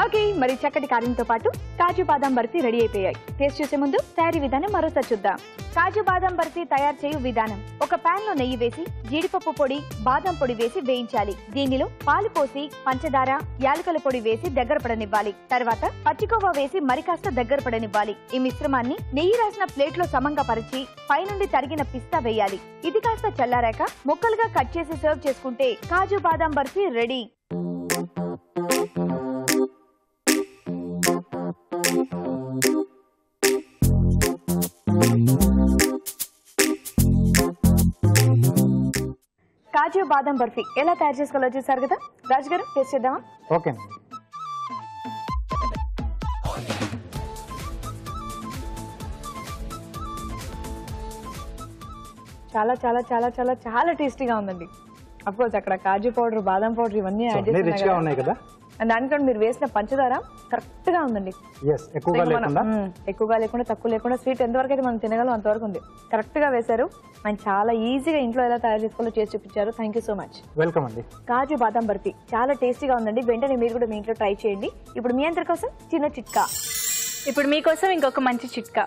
ఓకే, మరి చక్కటి కార్యంతో పాటు కాజు బాదం బర్ఫీ రెడీ అయిపోయాయి. టేస్ట్ చూసే ముందు తయారీ విధానం మరోసారి చూద్దాం. కాజు బాదం బర్ఫీ తయారు చేయు విధానం: ఒక పాన్ లో నెయ్యి వేసి జీడిపప్పు పొడి, బాదం పొడి వేసి వేయించాలి. దీనిలో పాలు పోసి పంచదార, యాలకుల పొడి వేసి దగ్గర పడనివ్వాలి. తర్వాత పచ్చికోవా వేసి మరి కాస్త దగ్గర పడనివ్వాలి. ఈ మిశ్రమాన్ని నెయ్యి రాసిన ప్లేట్ లో సమంగా పరిచి పైనుండి తరిగిన పిస్తా వేయాలి. ఇది కాస్త చల్లారాక ముక్కలుగా కట్ చేసి సర్వ్ చేసుకుంటే కాజు బాదం బర్ఫీ రెడీ. కాజు బాదం బర్ఫీ ఎలా తయారు చేసుకోవాలో చూసారు కదా. రాజు గారు టేస్ట్ చేద్దామా? ఓకేనండి. చాలా చాలా చాలా చాలా చాలా టేస్టీగా ఉందండి. అఫ్ కోర్స్ అక్కడ కాజు పౌడర్, బాదం పౌడర్ ఇవన్నీ యాడ్ రిచ్గా ఉన్నాయి కదా. దాంట్లో మీరు వేసిన పంచదార కరెక్ట్ గా ఉందండి. ఎస్, ఎక్కువగా లేకుండా, ఎక్కువగా లేకుండా తక్కువ లేకుండా స్వీట్ ఎంతవరకు అయితే మనం తినగలం అంతవరకు ఉంది. కరెక్ట్ గా వేశారు. అండ్ చాలా ఈజీగా ఇంట్లో ఎలా తయారు చేసుకోవాలో చేసి చూపించారు. Thank you so much. Welcome అండి. కాజు బాదం బర్ఫీ చాలా టేస్టీగా ఉందండి. వెంటనే మీరు కూడా మీ ఇంట్లో ట్రై చేయండి. ఇప్పుడు మీ అందరి కోసం చిన్న చిట్కా. ఇప్పుడు మీకోసం ఇంకొక మంచి చిట్కా.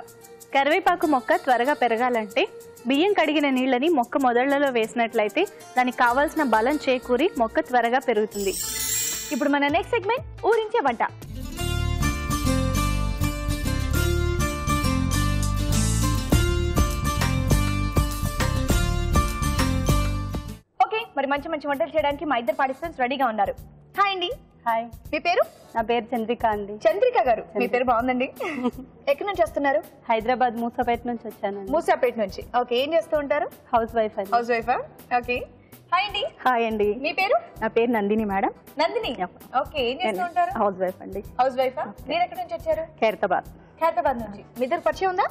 కరివేపాకు మొక్క త్వరగా పెరగాలంటే బియ్యం కడిగిన నీళ్ళని మొక్క మొదళ్లలో వేసినట్లయితే దానికి కావాల్సిన బలం చేకూరి మొక్క త్వరగా పెరుగుతుంది. ఇప్పుడు మన నెక్స్ట్ సెగ్మెంట్ ఊరించే వంట. ఓకే, మరి మంచి మంచి వంటలు చేయడానికి మా ఇద్దరు పార్టిసిపెంట్స్ రెడీగా ఉన్నారు. హాయ్ అండి. హాయ్, మీ పేరు? నా పేరు చంద్రిక అండి. చంద్రిక గారు, మీ పేరు బాగుందండి. ఎక్కడి నుంచి వస్తున్నారు? హైదరాబాద్ మూసాపేట నుంచి వచ్చానండి. మూసాపేట నుంచి. ఓకే, ఏం చేస్తూ ఉంటారు? హౌస్ వైఫ్ అండి. హౌస్ వైఫా? ఓకే. హాయ్ అండి. హాయ్ అండి. మీ పేరు? నా పేరు నందిని మేడం. నందిని. ఓకే, ఏం చేస్తూ ఉంటారు? హౌస్ వైఫ్ అండి. హౌస్ వైఫా? మీరు ఎక్కడి నుంచి వచ్చారు? ఖైరతాబాద్. ఖైరతాబాద్ నుంచి. మీ ఇద్దరు పరిచయం ఉందా?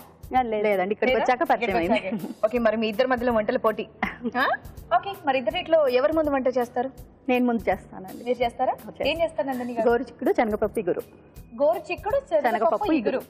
లేదండి, ఇక్కడికి వచ్చాక పరిచయం అయింది. ఓకే, మరి మీ ఇద్దరి మధ్యలో వంటల పోటీ. ఓకే, మరి ఇద్దరిట్లో ఎవరి ముందు వంట చేస్తారు? నేను ముందు చేస్తానండి. మీరు చేస్తారా? ఏం చేస్తారు నందిని గారు? గోరు చిక్కుడు, శనగపప్పు ఇగురు. గోరు చిక్కుడు, శనగపప్పు ఇగురు.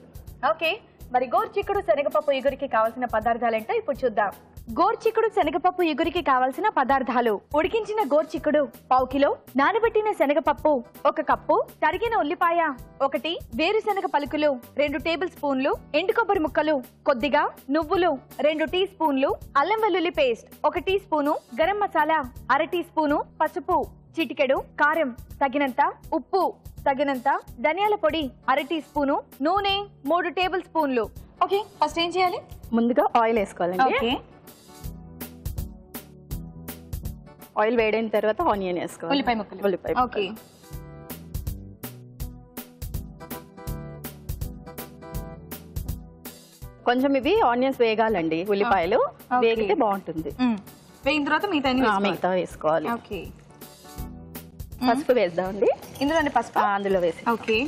ఓకే, మరి గోరు చిక్కుడు శనగపప్పు ఇగురికి కావాల్సిన పదార్థాలు ఏంటో ఇప్పుడు చూద్దాం. గోరు చిక్కుడు శనగపప్పు ఇగురికి కావాల్సిన పదార్థాలు: ఉడికించిన గోరు చిక్కుడు పావు కిలో, నానబెట్టిన శనగపప్పు 1 కప్పు, తరిగిన ఉల్లిపాయ 1, వేరుశనగ పలుకులు 2 టేబుల్ స్పూన్లు, ఎండు కొబ్బరి ముక్కలు కొద్దిగా, నువ్వులు 2 టీ స్పూన్లు, అల్లం వెల్లుల్లి paste 1 teaspoon, garam masala 1/2 teaspoon, పసుపు చిటికెడు, కారం తగినంత, ఉప్పు తగినంత, ధనియాల పొడి 1/2 టీ స్పూను, నూనె 3 టేబుల్ స్పూన్లు. ఓకే, ఫస్ట్ ఏం చేయాలి? ముందుగా ఆయిల్ వేసుకోవాలండి. ఓకే, ఆయిల్ వేడైన తర్వాత ఆనియన్ వేసుకోవాలి. ఉల్లిపాయ ముక్కలు. ఉల్లిపాయ ఓకే, కొంచెం ఇవి ఆనియన్స్ వేగాలండి. ఉల్లిపాయలు వేగితే బాగుంటుంది. వేగిన తర్వాత మిగతా వేసుకోవాలి. ఓకే, పసుపు వేద్దామండి. ఇందులో పసుపు అందులో వేసి. ఓకే,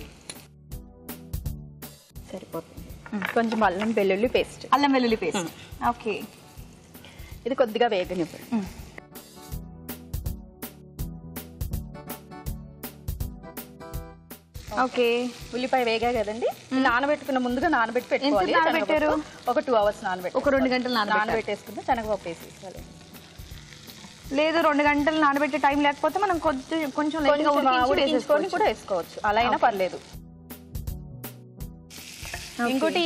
సరిపోతుంది. కొంచెం అల్లం వెల్లుల్లి పేస్ట్. అల్లం వెల్లుల్లి పేస్ట్. ఓకే, ఇది కొద్దిగా వేగనివ్వండి. ఓకే, ఉల్లిపాయ వేగా కదండి. నానబెట్టుకున్న ముందుగా నానబెట్టి పెట్టుకోవాలి. నానబెట్టారు? ఒక 2 hours నానబెట్టి, ఒక 2 గంటలు నానబెట్టేసుకుంటే శనగపప్పు వేసేసుకోవాలి. లేదు 2 గంటలు నానబెట్టే టైం లేకపోతే మనం కొంచెం ఉడికించుకొని కూడా వేసుకోవచ్చు. అలా అయినా పర్లేదు. ఇంకోటి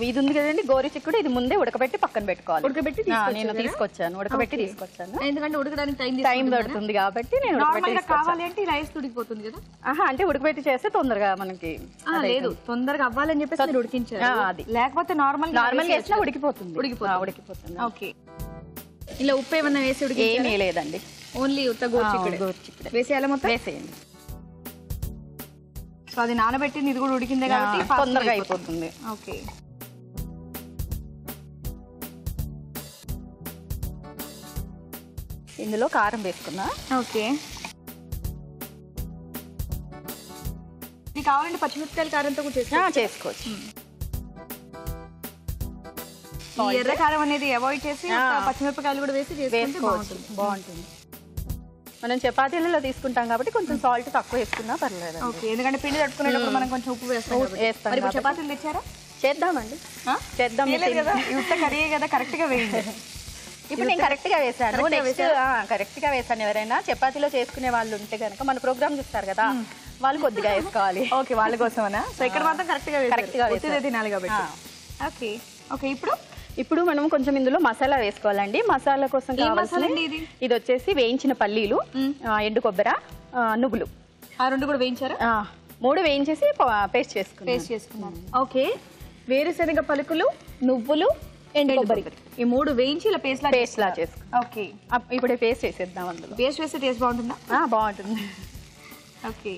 ఇది ఉంది కదండి గోరి చిక్కుడు, ఇది ముందే ఉడకబెట్టి పక్కన పెట్టుకోవాలి. ఉడకబెట్టి నేను తీసుకొచ్చాను, ఉడకబెట్టి తీసుకొచ్చాను. ఎందుకంటే ఉడకడానికి టైం పడుతుంది కాబట్టి నేను కావాలి అంటే రైస్ ఉడికిపోతుంది కదా. అంటే ఉడకబెట్టి చేస్తే తొందరగా మనకి. లేదు, తొందరగా అవ్వాలని చెప్పేసి ఉడికించారు. అది లేకపోతే నార్మల్ చేసినా ఉడికిపోతుంది. ఉడికిపోతుంది. ఓకే, ఇలా ఉప్పు ఏమన్నా వేసి ఏమీ లేదండి, ఓన్లీ ఉత్త గోరు చిక్కుడు వేసేయాలి. మొత్తం వేసేయండి. సో అది నానబెట్టింది, ఇది కూడా ఉడికిందే కాబట్టి తొందరగా అయిపోతుంది. ఓకే, ఇందులో కారం వేసుకుందాం. ఓకే. మీకు కావాలంటే పచ్చిమిరపకాయల కారంతో కూడా చేసుకోవచ్చు. ఈ ఎర్ర కారం అనేది అవాయిడ్ చేసి పచ్చిమిరపకాయలు కూడా వేసి వేసుకోవచ్చు, బాగుంటుంది. మనం చపాతీలలో తీసుకుంటాం కాబట్టి కొంచెం సాల్ట్ తక్కువ వేసుకున్నా పర్లేదు. ఓకే, ఎందుకంటే పిండి తట్టుకునేటప్పుడు మనం కొంచెం ఉప్పు వేస్తాం. మరి చపాతీలు తెచ్చారా? చేద్దామండి, చేద్దాం. కర్రీ కదా, కరెక్ట్ గా వేయండి. ఇప్పుడు నేను కరెక్ట్ గా వేసాను, నెక్స్ట్ కరెక్ట్ గా వేసాను. ఎవరైనా చపాతీలో చేసుకునే వాళ్ళు ఉంటే కనుక మన ప్రోగ్రామ్ చూస్తారు కదా, వాళ్ళు కొద్దిగా వేసుకోవాలి. ఓకే, వాళ్ళ కోసమనా? సో ఇక్కడ మాత్రం కరెక్ట్ గా తినాలి కాబట్టి. Okay okay. ఇప్పుడు మనం కొంచెం ఇందులో మసాలా వేసుకోవాలండి. మసాలా కోసం కావాల్సింది ఇది వచ్చేసి వేయించిన పల్లీలు, ఎండు కొబ్బరి, నువ్వులు. ఆ రెండు కూడా వేయించారా? 3 వేయించేసి పేస్ట్ చేసుకున్నాను. ఓకే, వేరుశనగ పలుకులు, నువ్వులు, ఎండు కొబ్బరి, ఈ 3 వేయించి ఇలా పేస్ట్ లా చేసుకో. ఓకే, ఇప్పుడే పేస్ట్ వేసేద్దాం. అందులో పేస్ట్ వేస్తే టేస్ట్ బాగుంటుందా? బాగుంటుంది. ఓకే,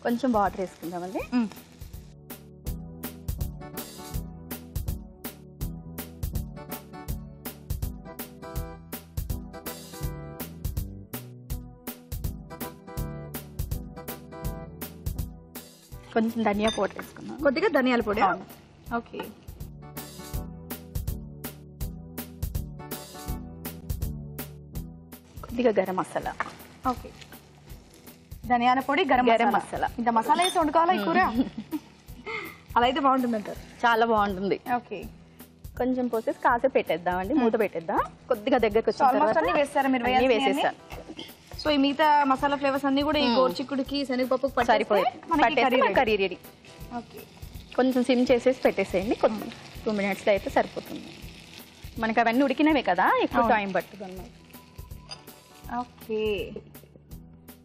కొంచెం వాటర్ వేసుకుందామండి. కొంచెం ధనియా పౌడర్ వేసుకున్నాం, కొద్దిగా ధనియాల పొడి. ఓకే, కొద్దిగా గరం మసాలా. ఓకే, ధనియాల పొడి, గరం మసాలా. ఇంత మసాలా వేసి వండుకోవాలా ఈ కూర? అలా అయితే బాగుంటుంది అంటారు? చాలా బాగుంటుంది. ఓకే, కొంచెం పోసేసి కాసేపు పెట్టేద్దామండి, మూత పెట్టేద్దాం. కొద్దిగా దగ్గరకు వచ్చి వేస్తారా మీరు? వేసేస్తాను. సో ఈ మిగతా మసాలా ఫ్లేవర్స్ అన్ని కూడా ఈ గోరుచిక్కుడుకి, శనగపప్పుకి సరిపోయి కర్రీ రెడీ. ఓకే, కొంచెం సిమ్ చేసేసి పెట్టేసేయండి. కొంచెం 2 minutesలో అయితే సరిపోతుంది. మనకి అవన్నీ ఉడికినవే కదా, ఎక్కువ టైం పట్టుతుంది అన్నమాట. ఓకే,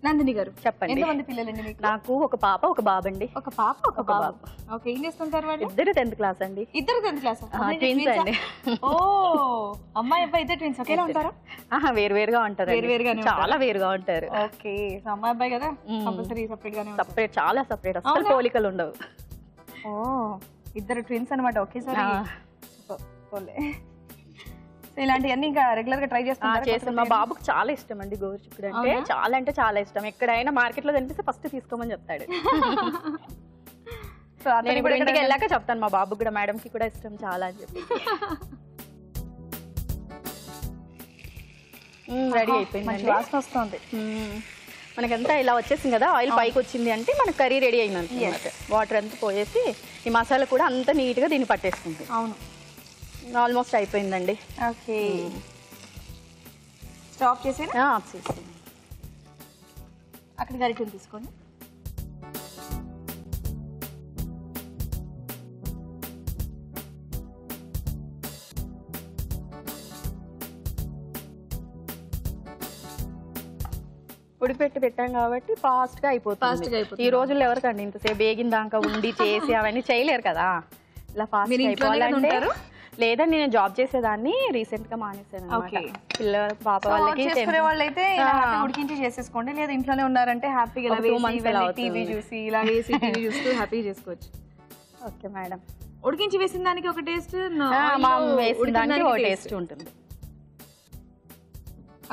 నందిని గారు చెప్పండి. ఎంతమంది పిల్లలండి మీకు? నాకు ఒక పాప, ఒక బాబు అండి. ఒక పాప, ఒక బాబు. ఓకే, ఏం చేస్తుంటారు వాళ్ళు? ఇద్దరు 10th క్లాస్ అండి. ఇద్దరు 10th క్లాస్? ట్విన్స్ అండి. ఓ, అమ్మాయి అబ్బాయి ఇద్దరు ట్విన్స్ ఒకేలా ఉంటారా? వేరువేరుగా ఉంటారు, చాలా వేరుగా ఉంటారు. ఓకే, అమ్మాయి అబ్బాయి కదా, కంపల్సరీ సెపరేట్ గానే ఉంటారు. సెపరేట్, చాలా సెపరేట్, అసలు పోలికలు ఉండవు. ఓ, ఇద్దరు ట్విన్స్ అన్నమాట ఒకేసారి. ఇలాంటివన్నీ ఇంకా రెగ్యులర్ గా ట్రై చేస్తాను. మా బాబుకి చాలా ఇష్టం అండి గోరుచిక్కుడు అంటే చాలా ఇష్టం. ఎక్కడైనా మార్కెట్ లో కనిపిస్తే ఫస్ట్ తీసుకోమని చెప్తాడు. నేను ఇప్పుడు ఇంటికి వెళ్ళాక చెప్తాను మా బాబుకి కూడా, మేడం కి కూడా ఇష్టం చాలా అని చెప్పి. రెడీ అయిపోయింది, వాసన వస్తుంది. మనకంతా ఇలా వచ్చేసింది కదా, ఆయిల్ పైకి వచ్చింది అంటే మనకు కర్రీ రెడీ అయింది. వాటర్ అంతా పోయేసి ఈ మసాలా కూడా అంత నీట్ గా దీన్ని పట్టేస్తుంది. అవును, ఆల్మోస్ట్ అయిపోయిందండి. Okay, stop చేసేనా? ఆఫ్ చేసి అక్కడ గరిటెలు తీసుకోండి. ఉడిపెట్టి పెట్టాం కాబట్టి ఫాస్ట్ గా అయిపోతుంది. ఈ రోజుల్లో ఎవరికండి ఇంతసేపు బేగిన దాకా ఉండి చేసి అవన్నీ చేయలేరు కదా. ఇలా ఫాస్ట్ అయిపోవాలంటే లేదండి, నేను జాబ్ చేసేదాన్ని, రీసెంట్ గా మానేసాను. పిల్లల పాప వాళ్ళకి వాళ్ళైతే ఉడికించి చేసేసుకోండి. లేదా ఇంట్లోనే ఉన్నారంటే హ్యాపీగా టీవీ చూసి ఇలా వేసి టీవీ చూస్తూ హ్యాపీగా చేసుకోవచ్చు. ఓకే మేడం, ఉడికించి వేసిన దానికి ఒక టేస్ట్, వేసిన దానికి ఒక టేస్ట్ ఉంటుంది.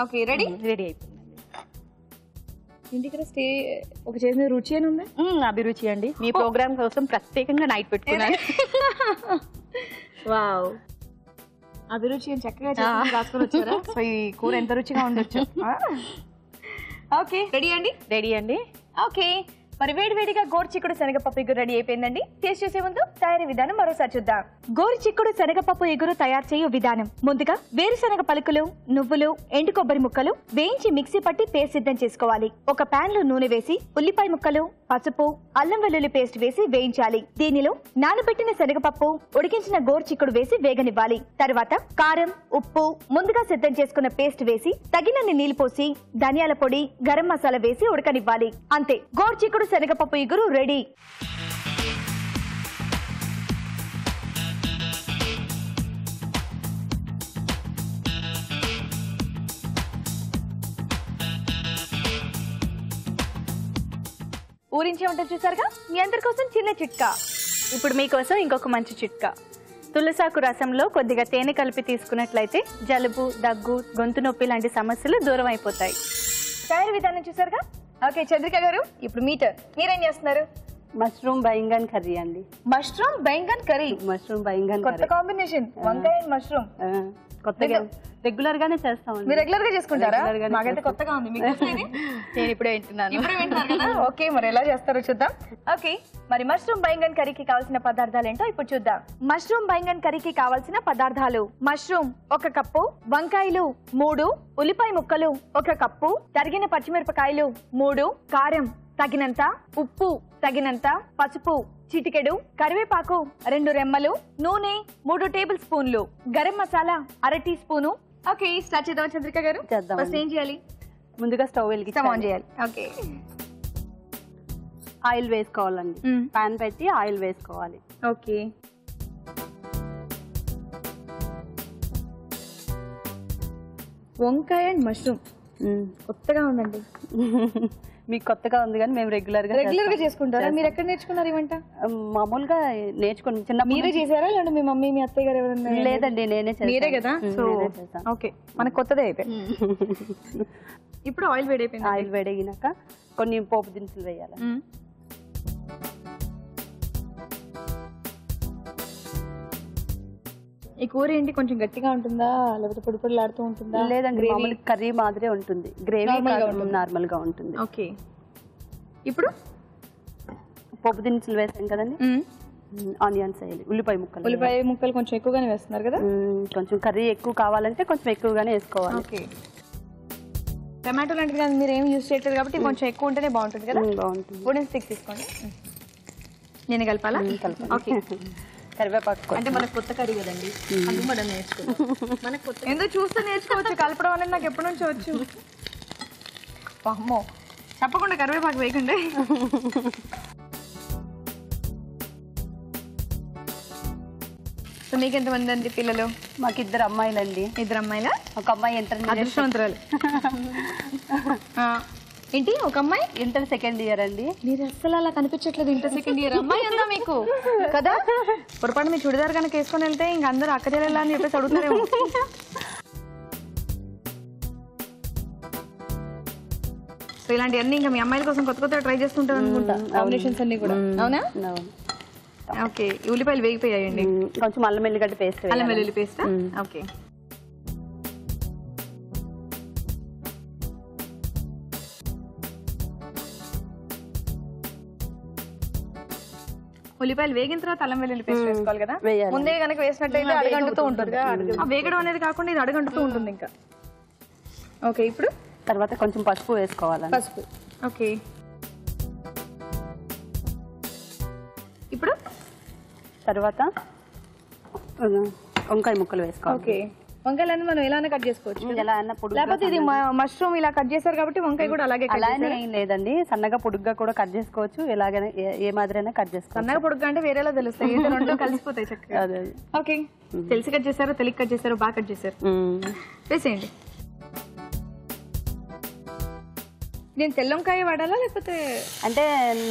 ఓకే, రెడీ అయిపోయిందండి. ఇంటికి స్టే ఒక చేసిన రుచి అని ఉంది. అభిరుచి అండి, మీ ప్రోగ్రామ్ కోసం ప్రత్యేకంగా నైట్ పెట్టుకున్నాను. వావ్, అభిరుచి అని చక్కగా రాసుకొని వచ్చారా? సో ఈ కూర ఎంత రుచిగా ఉండొచ్చు. ఓకే, రెడీ అండి. ఓకే, మరి వేడివేడిగా గోరుచిక్కుడు శనగపప్పు ఎగురు రెడీ అయిపోయిందండి. టేస్ట్ చేసే ముందు తయారీ విధానం మరోసారి చూద్దాం. గోరుచిక్కుడు శనగపప్పు ఎగురు తయారు చేయు విధానం. ముందుగా వేరుశనగ పలుకులు, నువ్వులు, ఎండు కొబ్బరి ముక్కలు వేయించి మిక్సీ పట్టి పేస్ట్ సిద్ధం చేసుకోవాలి. ఒక పాన్ లో నూనె వేసి ఉల్లిపాయ ముక్కలు, పసుపు, అల్లం వెల్లుల్లి పేస్ట్ వేసి వేయించాలి. దీనిలో నానబెట్టిన శనగపప్పు, ఉడికించిన గోరుచిక్కుడు వేసి వేగనివ్వాలి. తర్వాత కారం, ఉప్పు, ముందుగా సిద్ధం చేసుకున్న పేస్ట్ వేసి తగినన్ని నీళ్లు పోసి ధనియాల పొడి, గరం మసాలా వేసి ఉడకనివ్వాలి. అంతే, గోరుచిక్కుడు శనగపప్పు ఇగురు రెడీ. ఊరించే ఉంటుంది చూసారుగా. మీ అందరి కోసం చిన్న చిట్కా. ఇప్పుడు మీకోసం ఇంకొక మంచి చిట్కా. తులసాకు రసంలో కొద్దిగా తేనె కలిపి తీసుకున్నట్లయితే జలుబు, దగ్గు, గొంతు నొప్పి లాంటి సమస్యలు దూరం అయిపోతాయి. తయారీ విధానం చూసారుగా. ఓకే చంద్రిక గారు, ఇప్పుడు మీరేం చేస్తున్నారు? మష్రూమ్ బైంగన్ కర్రీ అండి. Mushroom baingan curry. Mushroom baingan కొత్త కాంబినేషన్, వంకాయ అండ్ మష్రూమ్. కొత్తగా రెగ్యులర్ గానే చేస్తామండి. మీరు రెగ్యులర్ గా చేసుకుంటారా? Regular గానే మాకైతే కొత్తగా ఉంది. మీకు తెలిసేది? నేను ఇప్పుడే వింటున్నారు కదా. ఓకే, మరి ఎలా చేస్తారో చూద్దాం. ఓకే, మరి మష్రూమ్ బైంగన్ కర్రీకి కావాల్సిన పదార్థాలు ఏంటో ఇప్పుడు చూద్దాం. మష్రూమ్ బైంగన్ కర్రీకి కావాల్సిన పదార్థాలు: మష్రూమ్ 1 కప్పు, వంకాయలు 3, ఉల్లిపాయ ముక్కలు 1 కప్పు, తరిగిన పచ్చిమిరపకాయలు 3, కారం తగినంత, ఉప్పు తగినంత, పసుపు చిటికెడు, కరివేపాకు 2 రెమ్మలు, నూనె 3 టేబుల్ స్పూన్లు, garam masala 1/2 teaspoon. Okay, start చేద్దాం చంద్రిక గారు. చేద్దామండి. ఫస్ట్ ఏం చేయాలి? ముందుగా స్టవ్ స్టవ్ ఆన్ వెలిగించాలి. చేయాలి. ఓకే, ఆయిల్ వేసుకోవాలండి. పాన్ పెట్టి ఆయిల్ వేసుకోవాలి. ఓకే. వంకాయ అండ్ మష్రూమ్ కొత్తగా ఉందండి. మీకు కొత్తగా ఉంది కానీ మేము రెగ్యులర్ గా చేసుకుంటారా? మీరు ఎక్కడ నేర్చుకున్నారు ఈ వంట? మామూలుగా నేర్చుకుని చిన్న మీరే చేశారా లేదా మీ మమ్మీ మీ అత్తయ్య గారు ఎవరైనా? లేదండి, నేనే చేశాను. మీరే కదా. సో నేనే చేశాను. ఓకే, మనకు కొత్తదే అయితే. ఇప్పుడు ఆయిల్ వేడైపోయింది. ఆయిల్ వేడగినాక కొన్ని పోపు దినుసులు వేయాలి. ఈ కూర ఏంటి, కొంచెం గట్టిగా ఉంటుందా లేకపోతే పొడి పొడిలాడుతూ ఉంటుందా? లేదండి, మామూలు కర్రీ మాదిరే ఉంటుంది. గ్రేవీ నార్మల్ గా ఉంటుంది. ఓకే, ఇప్పుడు పోపు దినుసులు వేసాం కదండి. ఆనియన్స్ వేయాలి, ఉల్లిపాయ ముక్కలు కొంచెం ఎక్కువగానే వేస్తున్నారు కదా. కొంచెం కర్రీ ఎక్కువ కావాలంటే కొంచెం ఎక్కువగానే వేసుకోవాలి. ఓకే, టమాటో లాంటిది కానీ మీరు ఏం యూజ్ చేయట్లేదు కాబట్టి కొంచెం ఎక్కువ ఉంటేనే బాగుంటుంది కదా. బాగుంటుంది. వుడెన్ స్టిక్ తీసుకోండి. నేను కలపాలా? ఓకే. కరివేపాకు అంటే మనకు కొత్త కర్రీ కదండి, అది మనం నేర్చుకున్నాం. మనకు కొత్త ఎందుకు చూస్తే నేర్చుకోవచ్చు, కలపడం అనేది నాకు ఎప్పటి నుంచో వచ్చు. అమ్మో, తప్పకుండా కరివేపాకు వేయకండి. సో మీకు ఎంతమంది అండి పిల్లలు? మాకు 2 అమ్మాయిలండి. 2 అమ్మాయిలా? ఒక అమ్మాయి ఇంటర్ అదృష్టవంతురాలు. ఏంటి, ఒక అమ్మాయి ఇంటర్ సెకండ్ ఇయర్ అండి. మీరు అస్సలు అలా కనిపించట్లేదు. ఇంటర్ సెకండ్ ఇయర్ అమ్మాయి ఉందా మీకు కదా? పొరపాటు మీ చుడిదార్ కనుక వేసుకొని వెళ్తే ఇంక అందరూ అక్కడెళ్ళా అని చెప్పేసి అడుగుతారేమో. సో ఇలాంటివన్నీ ఇంకా మీ అమ్మాయిల కోసం కొత్త కొత్త ట్రై చేస్తుంటారు అనుకుంటా, కాంబినేషన్స్ అన్ని కూడా. అవునా? ఓకే, ఉల్లిపాయలు వేగిపోయాయండి. కొంచెం అల్లం వెల్లిగడ్డ పేస్ట్. అల్లం వెల్లుల్లి పేస్ట్. ఓకే, ఉల్లిపాయలు వేగిన తర్వాత అల్లం వెల్లుల్లి పేస్ట్ వేసుకోవాలి కదా. ముందే కనుక వేసినట్టయితే అడగంటుతూ ఉంటుంది. ఆ వేగడం అనేది కాకుండా ఇది అడగంటుతూ ఉంటుంది ఇంకా. ఓకే, ఇప్పుడు తర్వాత కొంచెం పసుపు వేసుకోవాలి. పసుపు. ఓకే, ఇప్పుడు తర్వాత వంకాయ ముక్కలు వేసుకోవాలి. ఓకే, వంకాయలన్నీ మనం ఎలానే కట్ చేసుకోవచ్చు, ఎలా అన్న పొడుగు. లేకపోతే ఇది మష్రూమ్ ఇలా కట్ చేశారు కాబట్టి వంకాయ కూడా అలాగే అలానే ఏం లేదండి, సన్నగా పొడుగ్గా కూడా కట్ చేసుకోవచ్చు. ఎలాగైనా ఏ మాదిరైనా కట్ చేసుకోవచ్చు. సన్నగా పొడుగ్గా అంటే వేరేలా తెలుస్తాయి, రెండు కలిసిపోతాయి చక్కగా. ఓకే, తెలిసి కట్ చేశారో తెలియక కట్ చేశారో బాగా కట్ చేశారు. వేసేయండి. నేను తెల్ల వంకాయ వాడాలా లేకపోతే? అంటే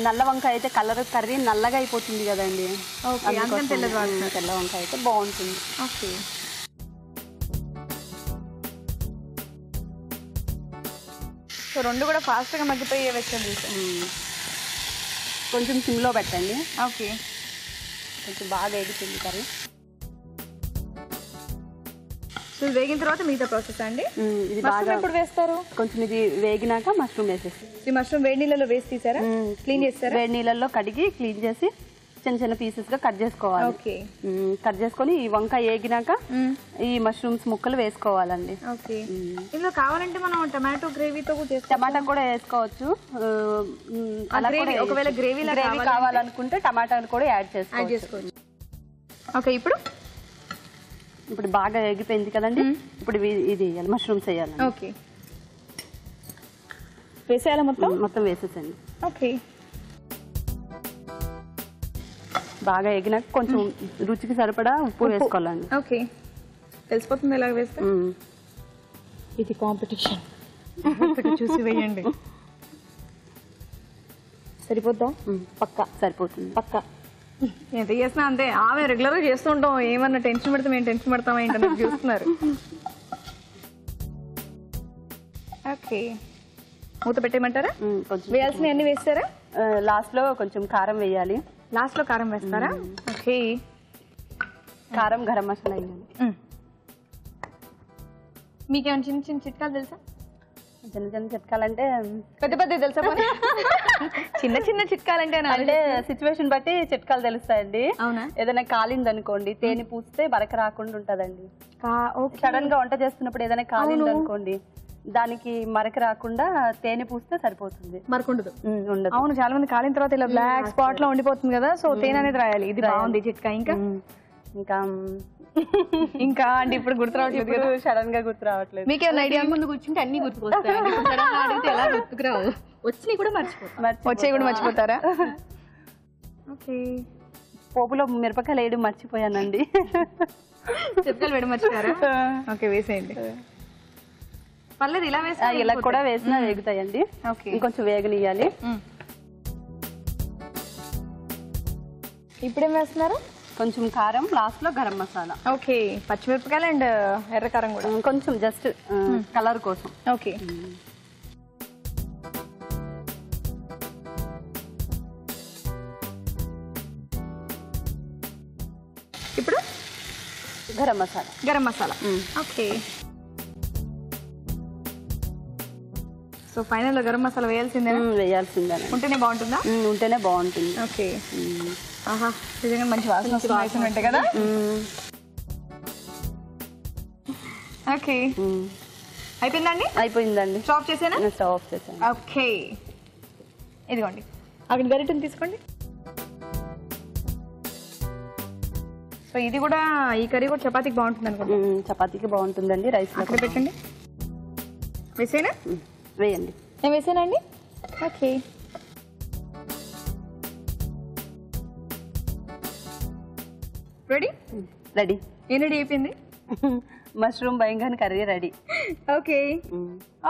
నల్ల వంకాయ అయితే కలర్ కర్రీ నల్లగా అయిపోతుంది కదండి. తెల్ల వంకాయ అయితే బాగుంటుంది. ఓకే, సో రెండు కూడా ఫాస్ట్గా మగ్గిపోయి వచ్చండి. కొంచెం సిమ్లో పెట్టండి. ఓకే, కొంచెం బాగా ఎగుతుంది కర్రీ. సో వేగిన తర్వాత మిగతా ప్రాసెస్ అండి. ఇది బాగా ఎప్పుడు వేస్తారు? కొంచెం ఇది వేగినాక మష్రూమ్ వేసేసి. ఈ మష్రూమ్ వేడి నీళ్ళలో వేసి తీసారా? క్లీన్ చేస్తారా? వేడి నీళ్ళల్లో కడిగి క్లీన్ చేసి చిన్న చిన్న పీసెస్ గా కట్ చేసుకోవాలి. ఓకే, కట్ చేసుకొని ఈ వంకాయ వేగినాక ఈ మష్రూమ్స్ ముక్కలు వేసుకోవాలండి. ఓకే, ఇందులో కావాలంటే మనం టమాటో గ్రేవీతో టమాటా కూడా వేసుకోవచ్చు. ఒకవేళ గ్రేవీ కావాలనుకుంటే టమాటాలు కూడా యాడ్ చేసుకోవచ్చు. ఓకే, ఇప్పుడు బాగా ఎగిపోయింది కదండి. ఇప్పుడు ఇది మష్రూమ్స్ వేయాలి. ఓకే, వేసేయాలి మొత్తం వేసేసండి. ఓకే, బాగా ఎగినాక కొంచెం రుచికి సరిపడా ఉప్పు వేసుకోవాలండి. ఓకే, తెలిసిపోతుంది ఎలాగ వేస్తే. ఇది కాంపిటీషన్, చూసి వేయండి. సరిపోద్దా? పక్కా సరిపోతుంది. పక్కా. ఎంత చేసినా అంతే. ఆమె రెగ్యులర్గా చేస్తూ ఉంటాం, ఏమన్నా టెన్షన్ పెడతాం, ఏం టెన్షన్ పెడతాం ఏంటన్నది చూస్తున్నారు. ఓకే, మూత పెట్టేయమంటారా? కొంచెం వేయాల్సినవి అన్ని వేస్తారా? లాస్ట్లో కొంచెం కారం వేయాలి. లాస్ట్లో కారం వేస్తారా? ఓకే, కారం గరం మసాలా వేయాలి. మీకేమైనా చిన్న చిన్న చిట్కాలు తెలుసా? చిన్న చిన్న చిట్కాలంటే పెద్ద పెద్ద తెలుసా? చిన్న చిన్న చిట్కాలంటే అంటే సిచ్యువేషన్ బట్టి చిట్కాలు తెలుస్తాయండి. అవునా? ఏదైనా కాలింది అనుకోండి, తేనె పూస్తే బరక రాకుండా ఉంటదండి. సడన్ గా వంట చేస్తున్నప్పుడు ఏదైనా కాలింది అనుకోండి, దానికి మరక రాకుండా తేనె పూస్తే సరిపోతుంది. మరకుండదు. ఉండదు. అవును, చాలా మంది కాలిన తర్వాత ఇలా బ్లాక్ స్పాట్ లో ఉండిపోతుంది కదా, సో తేనె అనేది రాయాలి. ఇది బాగుంది చిట్కా. ఇంకా ఇంకా ఇంకా అంటే ఇప్పుడు గుర్తు రావట్లేదు కదా, సడన్ గా గుర్తు రావట్లేదు. మీకేమైనా ఐడియా? ముందు కూర్చుంటే అన్ని గుర్తుకొస్తాయి, అడిగితే ఎలా గుర్తుకురావు, వచ్చినాయి కూడా మర్చిపోతాం. వచ్చే కూడా మర్చిపోతారా? ఓకే, పోపులో మిరపకాయలు వేయడం మర్చిపోయానండి. చిట్కాలు వేయడం మర్చిపోయారా? ఓకే, వేసేయండి. పర్లేదు, ఇలా వేసి ఇలా కూడా వేసినా వేగుతాయండి. ఓకే, ఇంకొంచెం వేగనియాలి. ఇప్పుడేం వేస్తున్నారు? కొంచెం కారం, లాస్ట్ లో గరం మసాలా. ఓకే, పచ్చిమిరపకాయలు అండ్ ఎర్రకారం కూడా కొంచెం జస్ట్ కలర్ కోసం. ఓకే, ఇప్పుడు garam masala. Garam masala. Okay, so final garam masala వేయాల్సిందే. వేయాల్సిందే. ఉంటేనే బాగుంటుందా? ఉంటేనే బాగుంటుంది. ఓకే, ఆహా, నిజంగా మంచి వాసన ఉంటాయి కదా. ఓకే, అయిపోయిందండి? అయిపోయిందండి. స్టాప్ చేసేనా? స్టవ్ ఆఫ్ చేసాను. ఓకే, ఇదిగోండి, అక్కడ గరిటెని తీసుకోండి. సో ఇది కూడా, ఈ కర్రీ కూడా చపాతీకి బాగుంటుంది అనుకోండి. చపాతీకి బాగుంటుందండి. రైస్ అక్కడ పెట్టండి. వేసేనా? వేయండి. నేను వేసానండి. Okay, ready? రెడీ. ఏం రెడీ అయిపోయింది? Mushroom baingan curry ready. Okay,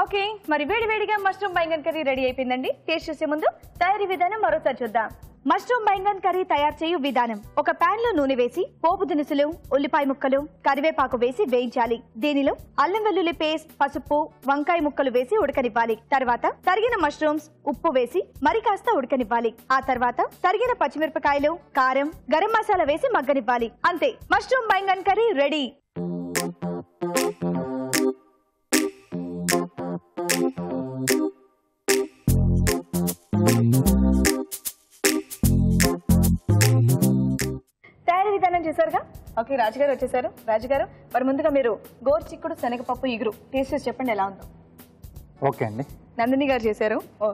okay, మరి వేడి వేడిగా మష్రూమ్ బైంగన్ కర్రీ రెడీ అయిపోయిందండి. టేస్ట్ చూసే ముందు తయారీ విధానం మరోసారి చూద్దాం. మష్రూమ్ బైంగన్ కర్రీ తయారు చేయు విధానం: ఒక పాన్ లో నూనె వేసి పోపు దినుసులు, ఉల్లిపాయ ముక్కలు, కరివేపాకు వేసి వేయించాలి. దీనిలో అల్లం వెల్లుల్లి పేస్ట్, పసుపు, వంకాయ ముక్కలు వేసి ఉడకనివ్వాలి. తర్వాత తరిగిన మష్రూమ్స్, ఉప్పు వేసి మరి కాస్త ఉడకనివ్వాలి. ఆ తర్వాత తరిగిన పచ్చిమిరపకాయలు, కారం, గరం మసాలా వేసి మగ్గనివ్వాలి. అంతే, మష్రూమ్ బైంగన్ కర్రీ రెడీ. తయారీ విధానం చేశారుగా. ఓకే, రాజుగారు వచ్చేసారు. రాజుగారు, మరి ముందుగా మీరు గోరుచిక్కుడు శనగపప్పు ఇగురు టేస్ట్ చేసి చెప్పండి ఎలా ఉందో. ఓకే అండి. నందిని గారు చేశారు. ఓ,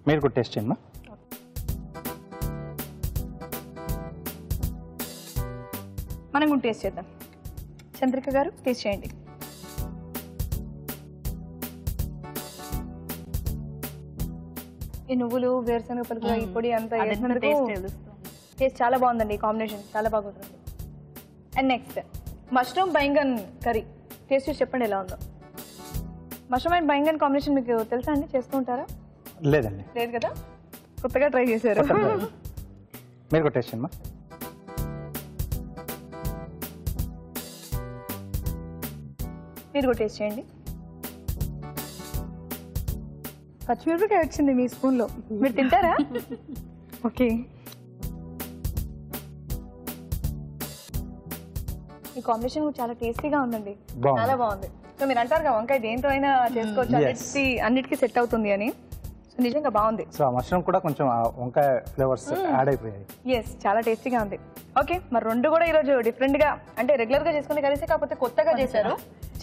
మీరు కూడా టేస్ట్ చేయండి. మనం కూడా టేస్ట్ చేద్దాం. చంద్రిక గారు టేస్ట్ చేయండి. ఈ నువ్వులు, వేరుశనగ పలుకులు, ఈ పొడి అంతా టేస్ట్ చాలా బాగుందండి. కాంబినేషన్ చాలా బాగుంటుంది. And next mushroom baingan curry taste చేసి చెప్పండి ఎలా ఉందో. మష్రూమ్ అండ్ బైంగన్ కాంబినేషన్ మీకు తెలుసా అండి? చేస్తూ ఉంటారా? లేదండి. లేదు కదా, కొత్తగా ట్రై చేశారు. మీరు కూడా టేస్ట్ చేయండి. మీరు కూడా టేస్ట్ చేయండి. పచ్చిమిరపకాయ వచ్చింది మీ స్పూన్లో, మీరు తింటారా? ఓకే, ఈ కాంబినేషన్ చాలా టేస్టీగా ఉందండి. చాలా బాగుంది. సో మీరు అంటారు కదా వంకాయ దేంతో అయినా చేసుకోవచ్చు, అన్నిటికీ సెట్ అవుతుంది అని. సో నిజంగా బాగుంది. సో ఆ మష్రూమ్ కూడా కొంచెం వంకాయ ఫ్లేవర్స్ యాడ్ అయిపోయాయి. ఎస్, చాలా టేస్టీగా ఉంది. ఓకే, మరి రెండు కూడా ఈరోజు డిఫరెంట్ గా, అంటే రెగ్యులర్ గా చేసుకుని కలిసి కాకపోతే కొత్తగా చేశారు.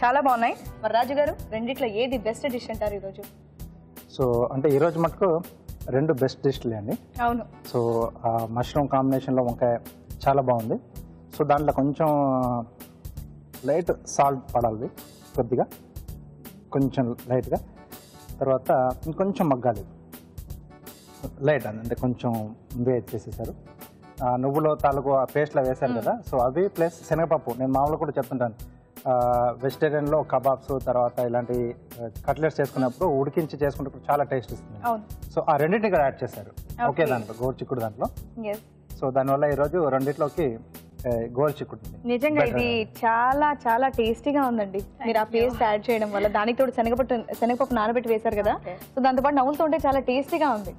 చాలా బాగున్నాయి. మరి రాజు గారు, రెండిట్లో ఏది బెస్ట్ డిష్ అంటారు ఈరోజు? సో అంటే ఈరోజు మటుకు రెండు బెస్ట్ డిష్లే అండి. అవును. సో ఆ మష్రూమ్ కాంబినేషన్లో వంకాయ చాలా బాగుంది. సో దాంట్లో కొంచెం లైట్ సాల్ట్ పడాలి, కొద్దిగా కొంచెం లైట్గా. తర్వాత ఇంకొంచెం మగ్గాలి, లైట్ అంటే కొంచెం వేట్ చేసేసారు. నువ్వులో తాలూకు ఆ పేస్ట్లో వేశారు కదా, సో అవి ప్లస్ శనగపప్పు. నేను మామూలుగా కూడా చెప్తుంటాను, వెజిటేరియన్లో కబాబ్స్ తర్వాత ఇలాంటి కట్లెట్స్ చేసుకున్నప్పుడు ఉడికించి చేసుకున్నప్పుడు చాలా టేస్ట్ ఇస్తుంది. సో ఆ రెండింటిని ఇక్కడ యాడ్ చేశారు ఒకే దాంట్లో, గోరుచిక్కుడు దాంట్లో. సో దానివల్ల ఈరోజు రెండిట్లోకి గోరుచిక్కుడు. నిజంగా ఇది చాలా చాలా టేస్టీగా ఉందండి. మీరు ఆ పేస్ట్ యాడ్ చేయడం వల్ల దానికి తోడు శనగపప్పు నానబెట్టి వేశారు కదా, సో దాంతో పాటు నవ్వులతో ఉంటే చాలా టేస్టీగా ఉంది.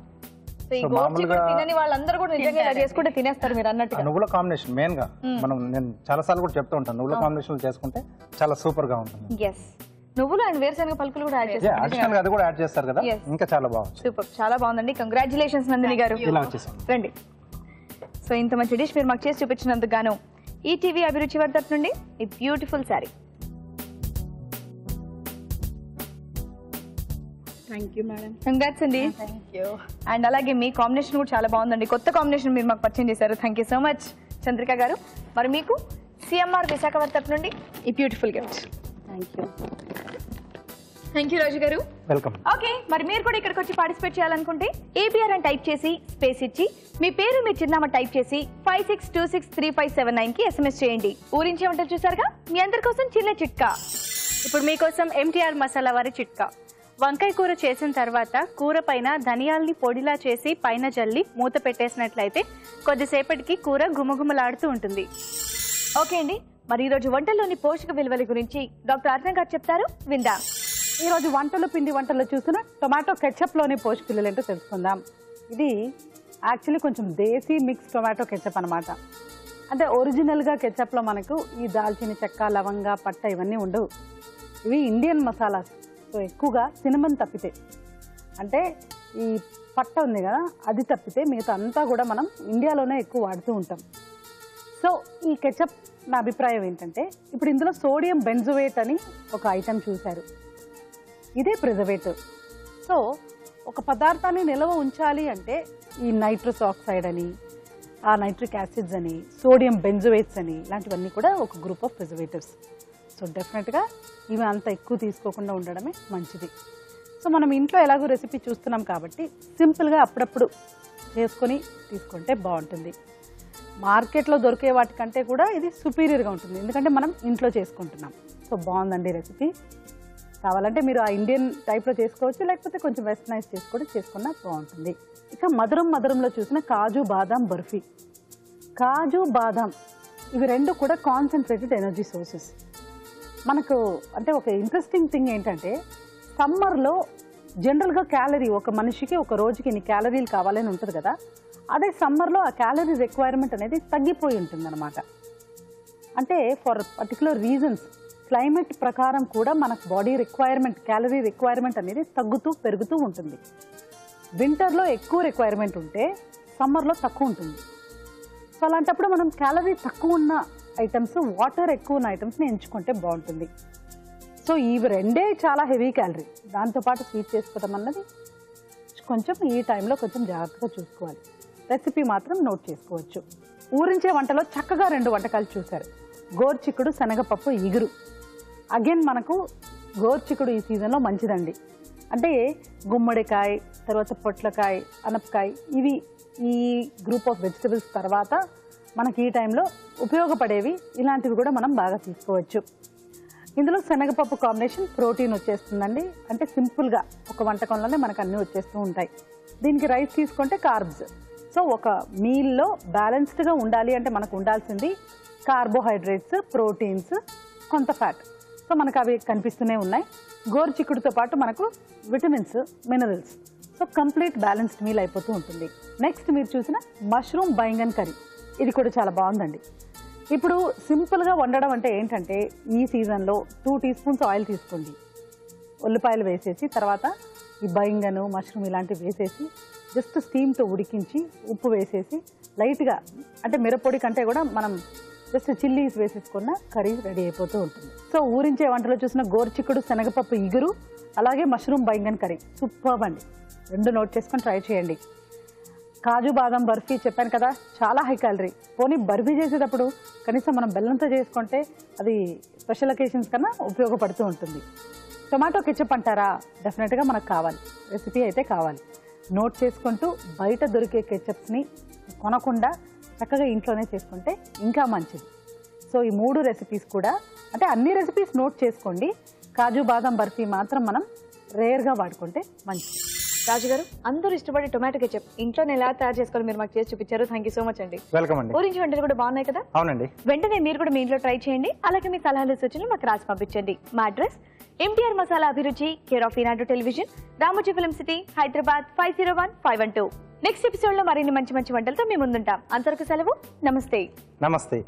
సో ఈ గోరుచిక్కుడు తినని వాళ్ళందరూ కూడా నిజంగా ఇలా చేసుకుంటే తినేస్తారు మీరు అన్నట్టుగా. నువ్వుల కాంబినేషన్ మెయిన్ గా నేను చాలా సార్లు కూడా చెప్తూ ఉంటాను, నువ్వుల కాంబినేషన్ చేసుకుంటే చాలా సూపర్ గా ఉంటుంది. ఎస్, నువ్వులు అండ్ వేరుశనగ పలుకులు కూడా యాడ్ చేస్తారు, అది కూడా యాడ్ చేస్తారు కదా, ఇంకా చాలా బాగుంది. సూపర్, చాలా బాగుందండి. కంగ్రాచులేషన్స్ నందిని గారు. ఇలా వచ్చేసాం రండి. సో ఇంత మంచి డిష్ మీరు మాకు చేసి చూపించినందుకు గాను ఈటీవీ అభిరుచి వారి తరఫు నుండి ఈ beautiful sari. Thank you madam. Congrats అండి. అండ్ అలాగే మీ కాంబినేషన్ కూడా చాలా బాగుందండి, కొత్త కాంబినేషన్ మీరు మాకు పరిచయం చేశారు. Thank you so much Chandrika గారు. మరి మీకు సిఎంఆర్ విశాఖ వారి తరఫు నుండి ఈ బ్యూటిఫుల్ గిఫ్ట్. థ్యాంక్ యూ రోజు గారు. వెల్కమ్. ఓకే, మరి మీరు కూడా ఇక్కడికి వచ్చి పార్టిసిపేట్ చేయాలనుకుంటే ఏబిఆర్ అని టైప్ చేసి స్పేస్ ఇచ్చి మీ పేరు మీ చిరునామా టైప్ చేసి 56263579 కి SMS చేయండి. ఊరించే వంటలు చూసారుగా, మీ అందరి కోసం చిన్న చిట్కా. ఇప్పుడు మీకోసం MTR మసాలా వారి చిట్కా. వంకాయ కూర చేసిన తర్వాత కూర పైన ధనియాల్ని పొడిలా చేసి పైన జల్లి మూత పెట్టేసినట్లయితే కొద్దిసేపటికి కూర గుమగుమలాడుతూ ఉంటుంది. ఓకే అండి, మరి ఈరోజు వంటల్లోని పోషక విలువల గురించి డాక్టర్ అర్ణవ్ గారు చెప్తారు, విందాం. ఈరోజు వంటలు పిండి వంటల్లో చూసిన టొమాటో కెచప్లోని పోషక విలువలు ఏంటో తెలుసుకుందాం. ఇది యాక్చువల్లీ కొంచెం దేశీ మిక్స్ టొమాటో కెచప్ అనమాట. అంటే ఒరిజినల్గా కెచప్లో మనకు ఈ దాల్చిన చెక్క, లవంగ, పట్ట ఇవన్నీ ఉండవు. ఇవి ఇండియన్ మసాలాస్. సో ఎక్కువగా సినమన్ తప్పితే, అంటే ఈ పట్ట ఉంది కదా, అది తప్పితే మిగతా అంతా కూడా మనం ఇండియాలోనే ఎక్కువ వాడుతూ ఉంటాం. సో ఈ కెచప్ నా అభిప్రాయం ఏంటంటే, ఇప్పుడు ఇందులో సోడియం బెంజోయేట్ అని ఒక ఐటెం చూశారు, ఇదే ప్రిజర్వేటివ్. సో ఒక పదార్థాన్ని నిల్వ ఉంచాలి అంటే ఈ నైట్రస్ ఆక్సైడ్ అని, ఆ నైట్రిక్ యాసిడ్స్ అని, సోడియం బెంజోయేట్స్ అని, ఇలాంటివన్నీ కూడా ఒక గ్రూప్ ఆఫ్ ప్రిజర్వేటివ్స్. సో డెఫినెట్గా ఇవి అంత ఎక్కువ తీసుకోకుండా ఉండడమే మంచిది. సో మనం ఇంట్లో ఎలాగో రెసిపీ చూస్తున్నాం కాబట్టి సింపుల్గా అప్పుడప్పుడు చేసుకొని తీసుకుంటే బాగుంటుంది. మార్కెట్లో దొరికే వాటికంటే కూడా ఇది సుపీరియర్గా ఉంటుంది, ఎందుకంటే మనం ఇంట్లో చేసుకుంటున్నాం. సో బాగుందండి రెసిపీ. కావాలంటే మీరు ఆ ఇండియన్ టైప్లో చేసుకోవచ్చు, లేకపోతే కొంచెం వెస్టర్నైజ్ చేసుకున్నా బాగుంటుంది. ఇక మధురంలో చూసిన కాజు బాదాం బర్ఫీ. కాజు బాదాం ఇవి రెండు కూడా కాన్సన్ట్రేటెడ్ ఎనర్జీ సోర్సెస్. మనకు అంటే ఒక ఇంట్రెస్టింగ్ థింగ్ ఏంటంటే, సమ్మర్లో జనరల్గా క్యాలరీ ఒక మనిషికి ఒక రోజుకి ఇన్ని క్యాలరీలు కావాలని ఉంటుంది కదా, అదే సమ్మర్లో ఆ క్యాలరీ రిక్వైర్మెంట్ అనేది తగ్గిపోయి ఉంటుంది అనమాట. అంటే ఫర్ పర్టికులర్ రీజన్స్, క్లైమేట్ ప్రకారం కూడా మనకు బాడీ రిక్వైర్మెంట్, క్యాలరీ రిక్వైర్మెంట్ అనేది తగ్గుతూ పెరుగుతూ ఉంటుంది. వింటర్లో ఎక్కువ రిక్వైర్మెంట్ ఉంటే సమ్మర్లో తక్కువ ఉంటుంది. సో అలాంటప్పుడు మనం క్యాలరీ తక్కువ ఉన్న ఐటమ్స్, వాటర్ ఎక్కువ ఉన్న ఐటమ్స్ని ఎంచుకుంటే బాగుంటుంది. సో ఇవి రెండే చాలా హెవీ క్యాలరీ. దాంతోపాటు స్వీట్ చేసుకోవడం అన్నది కొంచెం ఈ టైంలో కొంచెం జాగ్రత్తగా చూసుకోవాలి. రెసిపీ మాత్రం నోట్ చేసుకోవచ్చు. ఊరించే వంటలో చక్కగా 2 వంటకాలు చూశారు. గోరుచిక్కుడు, శనగపప్పు ఇగురు. అగైన్ మనకు గోరుచిక్కుడు ఈ సీజన్లో మంచిదండి. అంటే గుమ్మడికాయ, తర్వాత పొట్లకాయ, అనపకాయ, ఇవి ఈ గ్రూప్ ఆఫ్ వెజిటబుల్స్ తర్వాత మనకి ఈ టైంలో ఉపయోగపడేవి. ఇలాంటివి కూడా మనం బాగా తీసుకోవచ్చు. ఇందులో శనగపప్పు కాంబినేషన్ ప్రోటీన్ వచ్చేస్తుందండి. అంటే సింపుల్గా ఒక వంటకంలోనే మనకు అన్నీ వచ్చేస్తూ ఉంటాయి. దీనికి రైస్ తీసుకుంటే కార్బ్స్. సో ఒక మీల్లో బ్యాలెన్స్డ్గా ఉండాలి అంటే మనకు ఉండాల్సింది కార్బోహైడ్రేట్స్, ప్రోటీన్స్, కొంత ఫ్యాట్. సో మనకు అవి కనిపిస్తూనే ఉన్నాయి. గోరుచిక్కుడుతో పాటు మనకు vitamins, minerals. So complete balanced meal అయిపోతూ ఉంటుంది. నెక్స్ట్ మీరు చూసిన మష్రూమ్ బైంగన్ కర్రీ, ఇది కూడా చాలా బాగుందండి. ఇప్పుడు సింపుల్గా వండడం అంటే ఏంటంటే, ఈ సీజన్లో 2 టీ స్పూన్స్ ఆయిల్ తీసుకోండి, ఉల్లిపాయలు వేసేసి తర్వాత ఈ బైంగను, మష్రూమ్ ఇలాంటివి వేసేసి జస్ట్ స్టీమ్తో ఉడికించి ఉప్పు వేసేసి లైట్గా, అంటే మిరప్పొడి కంటే కూడా మనం జస్ట్ చిల్లీస్ వేసేసుకున్న కర్రీ రెడీ అయిపోతూ ఉంటుంది. సో ఊరించే వంటలో చూసిన గోరుచిక్కుడు, శనగపప్పు ఇగురు, అలాగే మష్రూమ్ బైంగన్ కర్రీ సూపర్బ్ అండి. 2 నోట్ చేసుకొని ట్రై చేయండి. కాజు బాదం బర్ఫీ చెప్పాను కదా, చాలా హై క్యాలరీ. పోనీ బర్ఫీ చేసేటప్పుడు కనీసం మనం బెల్లంతో చేసుకుంటే అది స్పెషల్ అకేషన్స్ కన్నా ఉపయోగపడుతూ ఉంటుంది. టొమాటో కెచప్ అంటారా, డెఫినెట్గా మనకు కావాలి, రెసిపీ అయితే కావాలి. నోట్ చేసుకుంటూ బయట దొరికే కెచప్స్ని కొనకుండా చక్కగా ఇంట్లోనే చేసుకుంటే ఇంకా మంచిది. సో ఈ 3 రెసిపీస్ కూడా అంటే అన్ని రెసిపీస్ నోట్ చేసుకోండి. కాజు బాదం బర్ఫీ మాత్రం మనం రేర్గా వాడుకుంటే మంచిది. రాజు గారు, అందరూ ఇష్టపడే టొమాటో కెచప్ ఇంట్లో ఎలా తయారు చేసుకోవాలి మీరు మాకు చేసి చూపించారు. థ్యాంక్ యూ సో మచ్ అండి. వెల్కమ్ అండి. ఊరించి వంటలు కూడా బాగున్నాయి కదా? అవునండి. వెంటనే మీరు కూడా మీ ఇంట్లో ట్రై చేయండి. అలాగే మీ సలహాలు సూచనలు మాకు రాసి పంపించండి. మా అడ్రస్ MTR మసాలా అభిరుచి, care of Eenadu television, Ramoji film city, Hyderabad 501512. Next episode లో మరిన్ని మంచి మంచి వంటలతో మీ ముందుంటాం. అంతవరకు సెలవు. నమస్తే. నమస్తే.